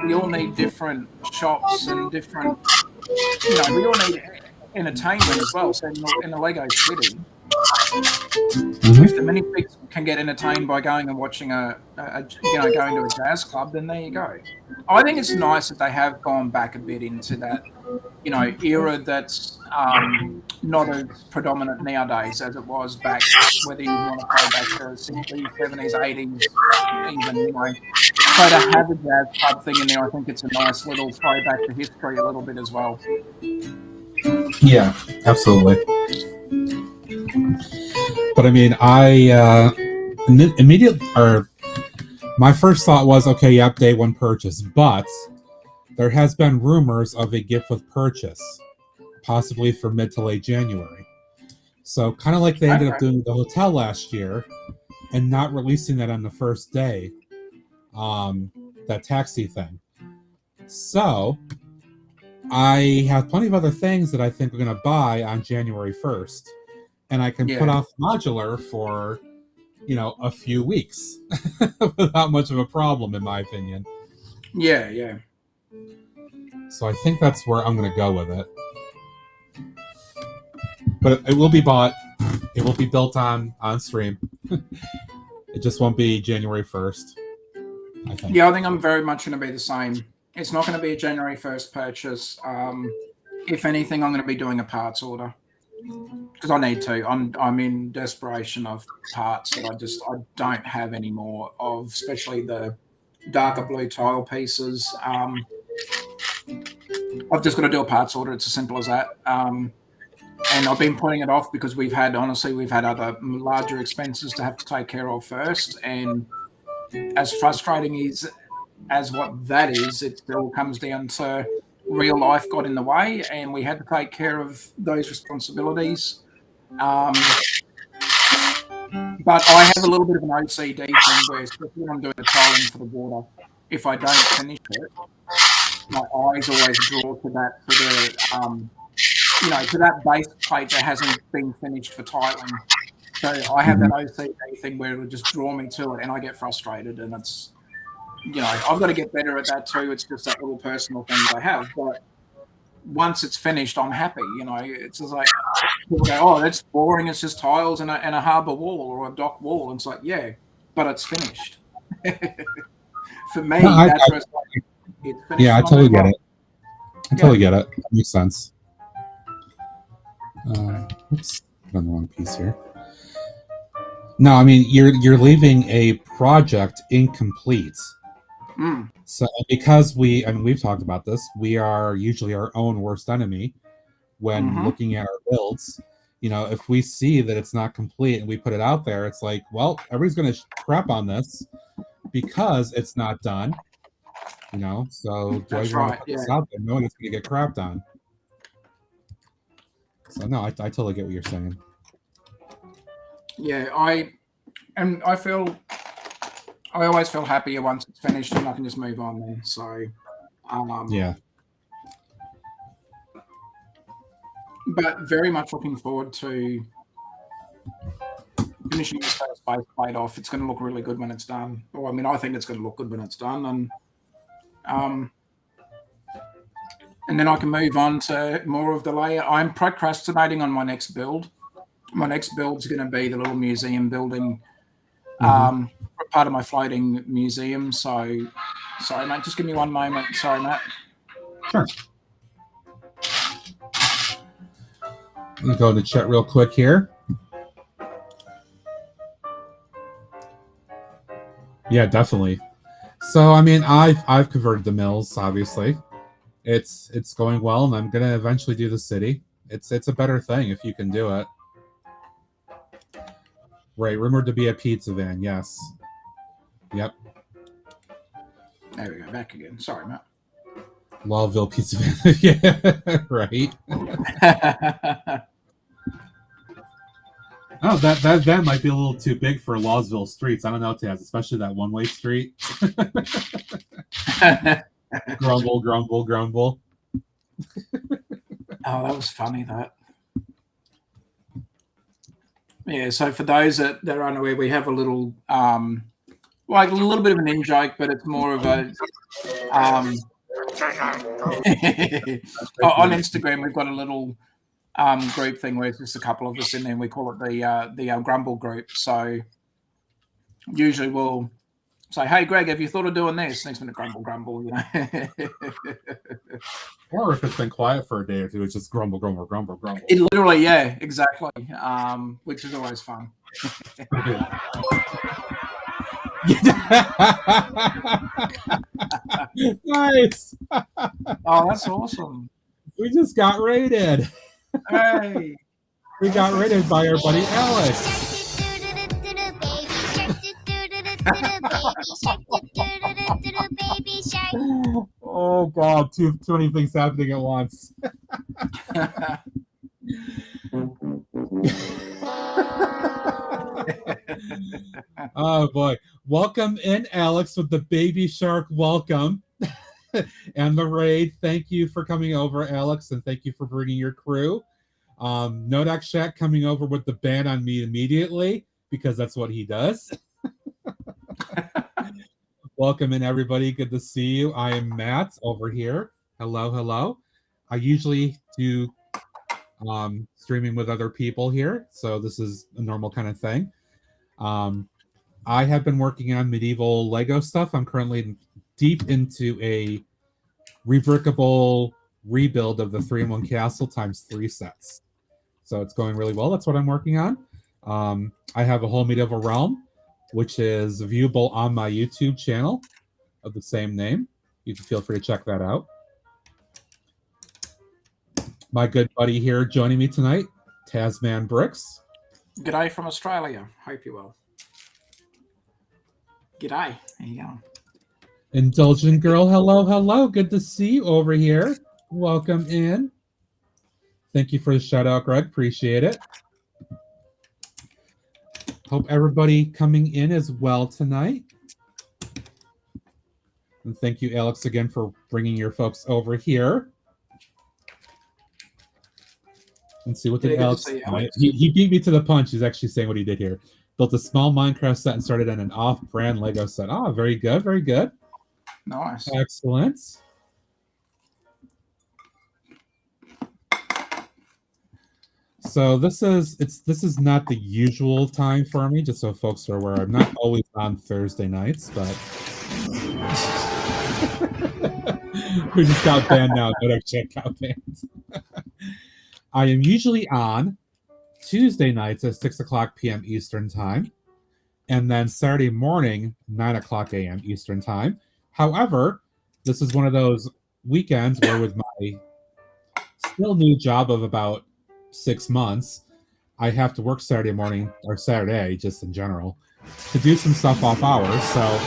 We all need different shops and different, we all need entertainment as well. So in the Lego city, if the mini pigs can get entertained by going and watching going to a jazz club, then there you go. I think it's nice that they have gone back a bit into that, era that's not as predominant nowadays as it was back, whether you want to go back to the 60s, 70s, 80s, even, So to have a jazz club thing in there, I think it's a nice little throwback to history a little bit as well. Yeah, absolutely. But I mean, immediate, or my first thought was, okay, yep, day one purchase, but there has been rumors of a gift with purchase, possibly for mid to late January. So kind of like they ended up doing with the hotel last year, and not releasing that on the first day, that taxi thing. So I have plenty of other things that I think we're going to buy on January 1st, and I can put off modular for, a few weeks without much of a problem, in my opinion. Yeah. So I think that's where I'm going to go with it. But it will be bought. It will be built on stream. It just won't be January 1st, I think. Yeah, I think I'm very much going to be the same. It's not going to be a January 1st purchase. If anything, I'm going to be doing a parts order because I need to. I'm in desperation of parts that I don't have any more of, especially the darker blue tile pieces. I've just got to do a parts order. It's as simple as that. And I've been putting it off because we've had other larger expenses to have to take care of first. And as frustrating as what that is, it still comes down to real life got in the way, and we had to take care of those responsibilities. But I have a little bit of an OCD thing where, especially when I'm doing the tiling for the water, if I don't finish it, my eyes always draw to that to that base plate that hasn't been finished for tiling. So I have that OCD thing where it'll just draw me to it, and I get frustrated. And it's, I've got to get better at that too. It's just that little personal thing that I have. But once it's finished, I'm happy. It's just like people go, "Oh, that's boring. It's just tiles and a harbour wall or a dock wall." And it's like, yeah, but it's finished. For me, that's where it's like, it's finished. Yeah, I totally get it. I totally get it. That makes sense. Oops, put on the wrong piece here. No, I mean you're leaving a project incomplete. So because we've talked about this, we are usually our own worst enemy when looking at our builds. If we see that it's not complete and we put it out there, it's like, well, everybody's going to crap on this because it's not done. So do I want to put this out there knowing it's going to get crapped on? So no, I totally get what you're saying. Yeah, I always feel happier once it's finished and I can just move on then. So yeah. But very much looking forward to finishing this first base plate off. It's going to look really good when it's done. Well, I mean, I think it's going to look good when it's done, and then I can move on to more of the layer. I'm procrastinating on my next build. My next build's going to be the little museum building, part of my floating museum. So, sorry, mate, just give me one moment. Sorry, Matt. Sure. Let me go to the chat real quick here. Yeah, definitely. So, I mean, I've converted the mills, obviously. It's going well, and I'm gonna eventually do the city. It's a better thing if you can do it. Right, rumored to be a pizza van. Yes. Yep. There we go. Back again. Sorry, Matt. Lawville pizza van. Yeah. Right. Oh, that van might be a little too big for Lawsville streets. I don't know, Taz, especially that one-way street. Grumble, grumble, grumble. Oh, that was funny, that. Yeah, so for those that are unaware, we have a little, like a little bit of an in-joke, but it's more of a... on Instagram, we've got a little group thing where it's just a couple of us in there, and we call it the Grumble group. So usually we'll say, "Hey, Greg, have you thought of doing this?" Next minute, grumble, grumble, Or if it's been quiet for a day or two, it's just grumble, grumble, grumble, grumble. It literally, yeah, exactly. Which is always fun. Nice. Oh, that's awesome. We just got raided. Hey. We got raided by our buddy Alex. Baby shark. Oh god, too many things happening at once. Oh boy. Welcome in, Alex, with the baby shark welcome. And the raid. Thank you for coming over, Alex, and thank you for bringing your crew. Nodak Shack coming over with the ban on me immediately because that's what he does. Welcome in, everybody. Good to see you. I am Matt over here. Hello, hello. I usually do streaming with other people here, so this is a normal kind of thing. I have been working on medieval Lego stuff. I'm currently deep into a rebrickable rebuild of the 3-in-1 castle times 3 sets. So it's going really well. That's what I'm working on. I have a whole medieval realm, which is viewable on my YouTube channel of the same name. You can feel free to check that out. My good buddy here joining me tonight, Tasman Bricks. G'day from Australia. Hope you're well. G'day. There you go. Indulgent Girl, hello, hello. Good to see you over here. Welcome in. Thank you for the shout out, Greg. Appreciate it. Hope everybody coming in as well tonight. And thank you, Alex, again for bringing your folks over here. And see what did Alex. He beat me to the punch. He's actually saying what he did here. Built a small Minecraft set and started on an off-brand Lego set. Oh, very good, very good. Nice. Excellent. So this is not the usual time for me, just so folks are aware. I'm not always on Thursday nights, but we just got banned now. Go check out banned. I am usually on Tuesday nights at 6 o'clock p.m. Eastern Time, and then Saturday morning, 9 o'clock a.m. Eastern Time. However, this is one of those weekends where with my still new job of about 6 months, I have to work Saturday morning, or Saturday, just in general, to do some stuff off hours. So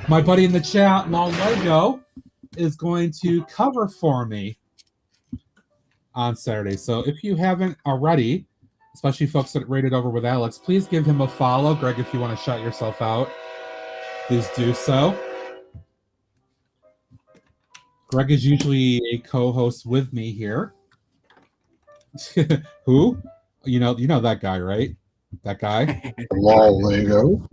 my buddy in the chat, Long Lego, is going to cover for me on Saturday. So if you haven't already, especially folks that rated over with Alex, please give him a follow. Greg, if you want to shout yourself out, please do so. Greg is usually a co-host with me here. Who? You know that guy, right? That guy? Lol Lego.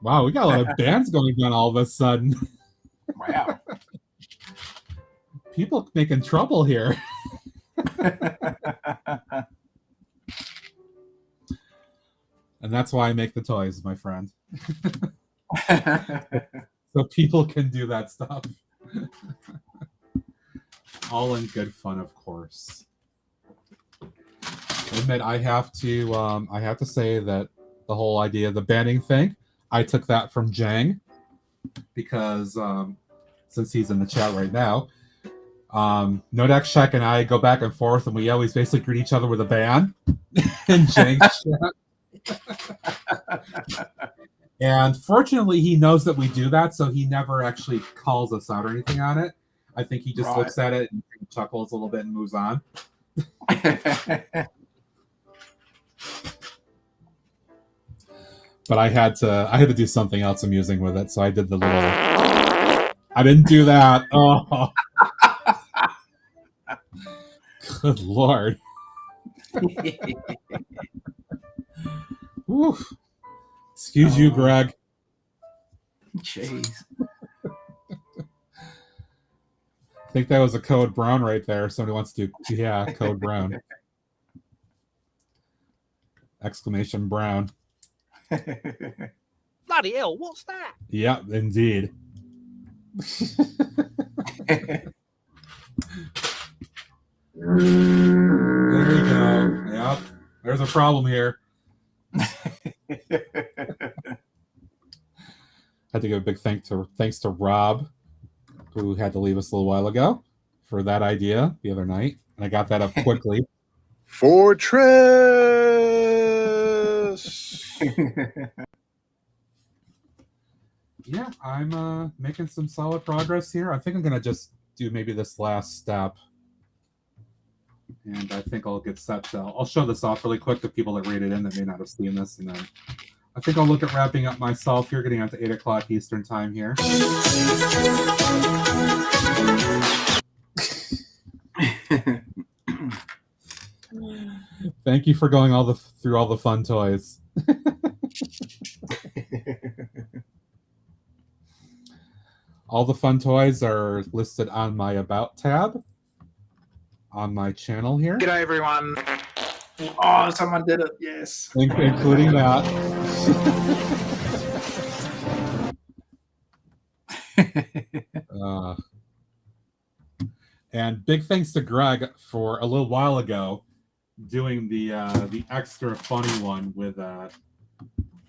Wow, we got a lot of bands going on all of a sudden. Wow. People making trouble here. And that's why I make the toys, my friend. So people can do that stuff. All in good fun, of course. I admit, I have to say that the whole idea of the banning thing, I took that from Jang, because since he's in the chat right now, Nodak Shek and I go back and forth, and we always basically greet each other with a ban in Jang's chat. And fortunately, he knows that we do that, so he never actually calls us out or anything on it. I think he just looks at it and chuckles a little bit and moves on. But I had to do something else amusing with it, so I did the little. I didn't do that. Oh, good lord. Whew. Excuse you, Greg. Jeez. I think that was a code brown right there. Somebody wants to, yeah, code brown. Exclamation brown. Bloody hell, what's that? Yeah, indeed. There we go. Yep. There's a problem here. Had to give a big thanks to Rob who had to leave us a little while ago, for that idea the other night, and I got that up quickly. Fortress. Yeah, I'm making some solid progress here. I think I'm gonna just do maybe this last step, and I think I'll get set to. I'll show this off really quick to people that rated in that may not have seen this, and then I think I'll look at wrapping up myself here, getting out to 8 o'clock Eastern time here. Thank you for going through all the fun toys. All the fun toys are listed on my About tab on my channel here. G'day, everyone. Oh, someone did it. Yes. Including that. And big thanks to Greg for a little while ago doing the extra funny one with not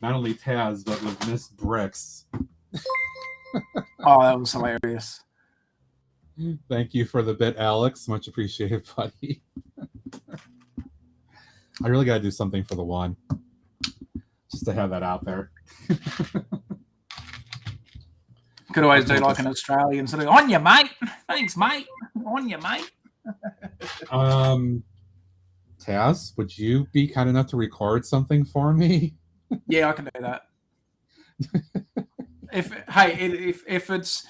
only Taz but with Miss Bricks. Oh, that was hilarious. Thank you for the bit, Alex. Much appreciated, buddy. I really gotta do something for the one, just to have that out there. Could always do like an Australian sort of on you, mate. Thanks, mate. On you, mate. Taz, would you be kind enough to record something for me? Yeah, I can do that. If it's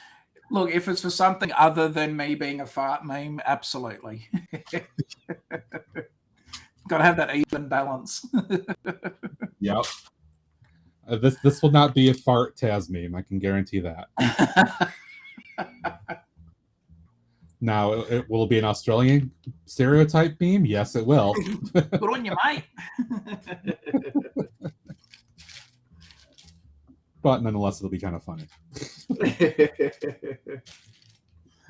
look, if it's for something other than me being a fart meme, absolutely. Got to have that even balance. Yep. This will not be a fart Taz meme. I can guarantee that. Now, it will be an Australian stereotype meme? Yes, it will. Good on you, mate. But nonetheless, it'll be kind of funny.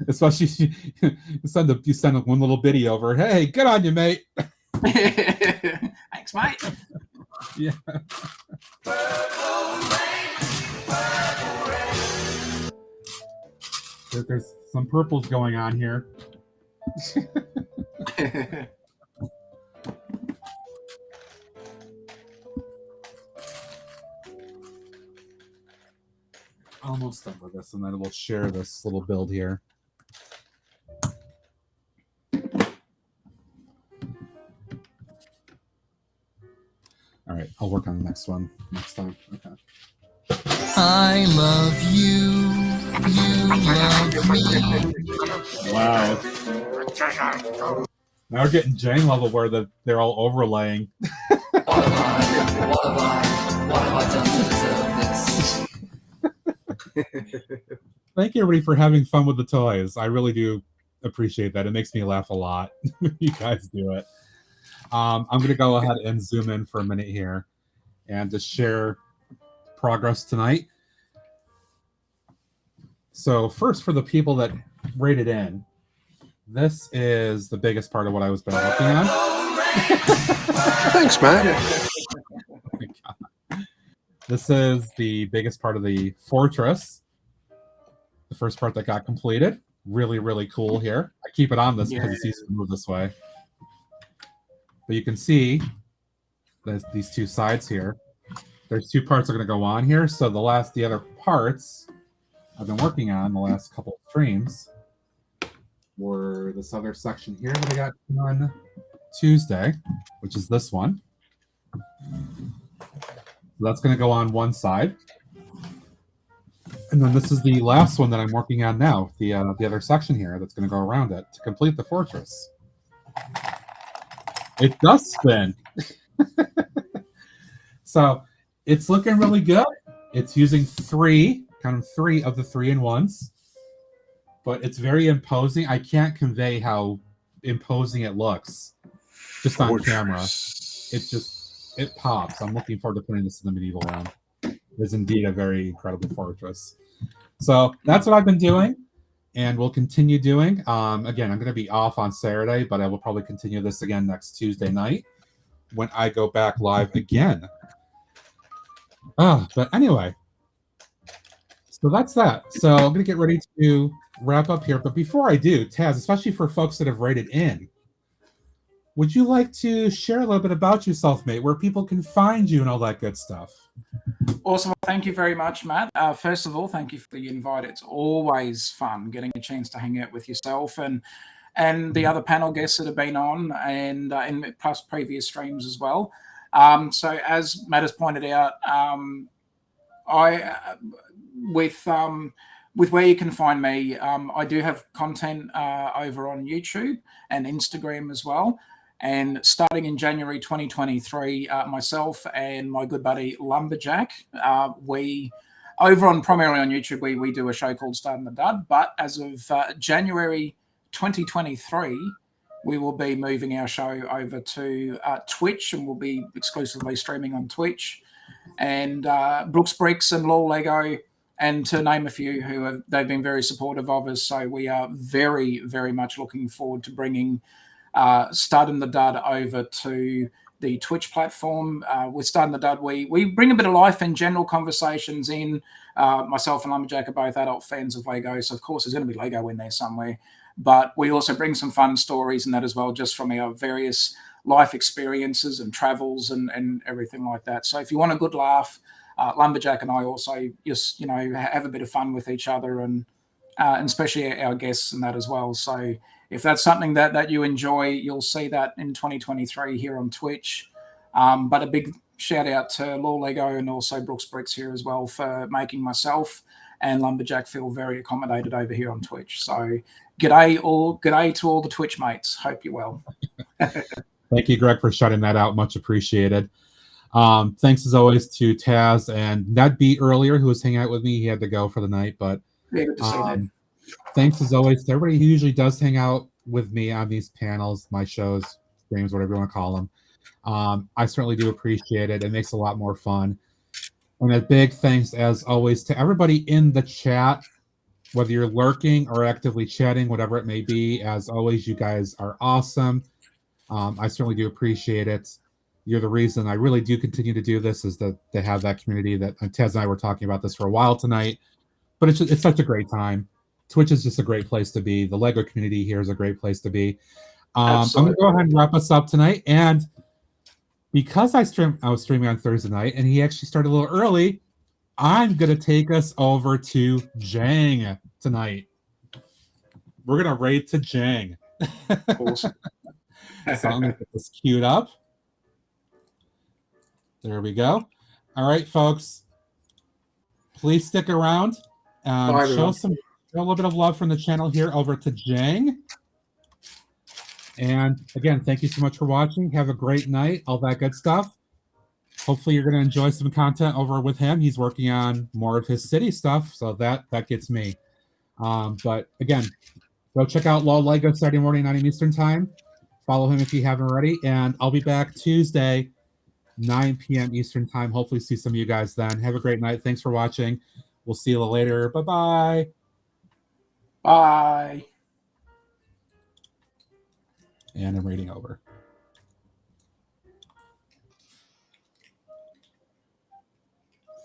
Especially you send one little bitty over. Hey, good on you, mate. Thanks, mate. Yeah. There's some purples going on here. Almost done with this, and then we'll share this little build here. All right, I'll work on the next one next time. Okay. I love you. You love me. Wow. Now we're getting Jane level where they're all overlaying. What have I done to deserve this? Thank you, everybody, for having fun with the toys. I really do appreciate that. It makes me laugh a lot when you guys do it. I'm going to go ahead and zoom in for a minute here and just share progress tonight. So first, for the people that rated in, this is the biggest part of what I was been working on. Thanks, Matt. This is the biggest part of the fortress. The first part that got completed. Really, really cool here. I keep it on this because it's easy to move this way. But you can see there's these two sides here. There's two parts that are going to go on here. So the other parts I've been working on the last couple of streams were this other section here that I got on Tuesday, which is this one. So that's going to go on one side. And then this is the last one that I'm working on now, the other section here that's going to go around it to complete the fortress. It does spin. So it's looking really good. It's using three of the 3-in-1s, but it's very imposing. I can't convey how imposing it looks just on camera. It pops. I'm looking forward to putting this in the medieval realm. It is indeed a very incredible fortress. So that's what I've been doing, and we'll continue doing. Again, I'm going to be off on Saturday, but I will probably continue this again next Tuesday night when I go back live again. But anyway, So that's that. So I'm going to get ready to wrap up here. But before I do, Taz, especially for folks that have rated in, would you like to share a little bit about yourself, mate, where people can find you and all that good stuff? Awesome. Thank you very much, Matt. First of all, thank you for the invite. It's always fun getting a chance to hang out with yourself and the other panel guests that have been on, and in past previous streams as well. So as Matt has pointed out, with where you can find me, I do have content over on YouTube and Instagram as well. And starting in January 2023, myself and my good buddy Lumberjack, we primarily on YouTube, we do a show called Start in the Dud. But as of January 2023, we will be moving our show over to Twitch, and we'll be exclusively streaming on Twitch. And Brooks Bricks and Law Lego, and to name a few, they've been very supportive of us. So we are very, very much looking forward to bringing Start in the Dud over to the Twitch platform. With Start in the Dud, we bring a bit of life and general conversations in. Myself and Lumberjack are both adult fans of Lego, so of course there's going to be Lego in there somewhere. But we also bring some fun stories and that as well, just from our various life experiences and travels and everything like that. So if you want a good laugh, Lumberjack and I also just have a bit of fun with each other and especially our guests and that as well. So if that's something that you enjoy, you'll see that in 2023 here on Twitch. But a big shout out to Law Lego and also Brooks Bricks here as well for making myself and Lumberjack feel very accommodated over here on Twitch. So g'day to all the Twitch mates. Hope you're well. Thank you, Greg, for shouting that out. Much appreciated. Thanks as always to Taz and Ned B earlier, who was hanging out with me. He had to go for the night, but thanks as always to everybody who usually does hang out with me on these panels, my shows, streams, whatever you want to call them. I certainly do appreciate it. It makes it a lot more fun. And a big thanks, as always, to everybody in the chat, whether you're lurking or actively chatting, whatever it may be. As always, you guys are awesome. I certainly do appreciate it. You're the reason I really do continue to do this, is to have that community that Tez and I were talking about this for a while tonight. But it's such a great time. Twitch is just a great place to be. The Lego community here is a great place to be. I'm going to go ahead and wrap us up tonight. And because I was streaming on Thursday night, and he actually started a little early, I'm going to take us over to Jang tonight. We're going to raid to Jang. Awesome. So I'm going to get this queued up. There we go. All right, folks. Please stick around. Show a little bit of love from the channel here over to Jang. And again, thank you so much for watching. Have a great night. All that good stuff. Hopefully you're going to enjoy some content over with him. He's working on more of his city stuff, so that gets me. But again, go check out Law Lego Saturday morning, 9 Eastern time. Follow him if you haven't already. And I'll be back Tuesday, 9 p.m. Eastern time. Hopefully see some of you guys then. Have a great night. Thanks for watching. We'll see you later. Bye-bye. Bye. And I'm reading over.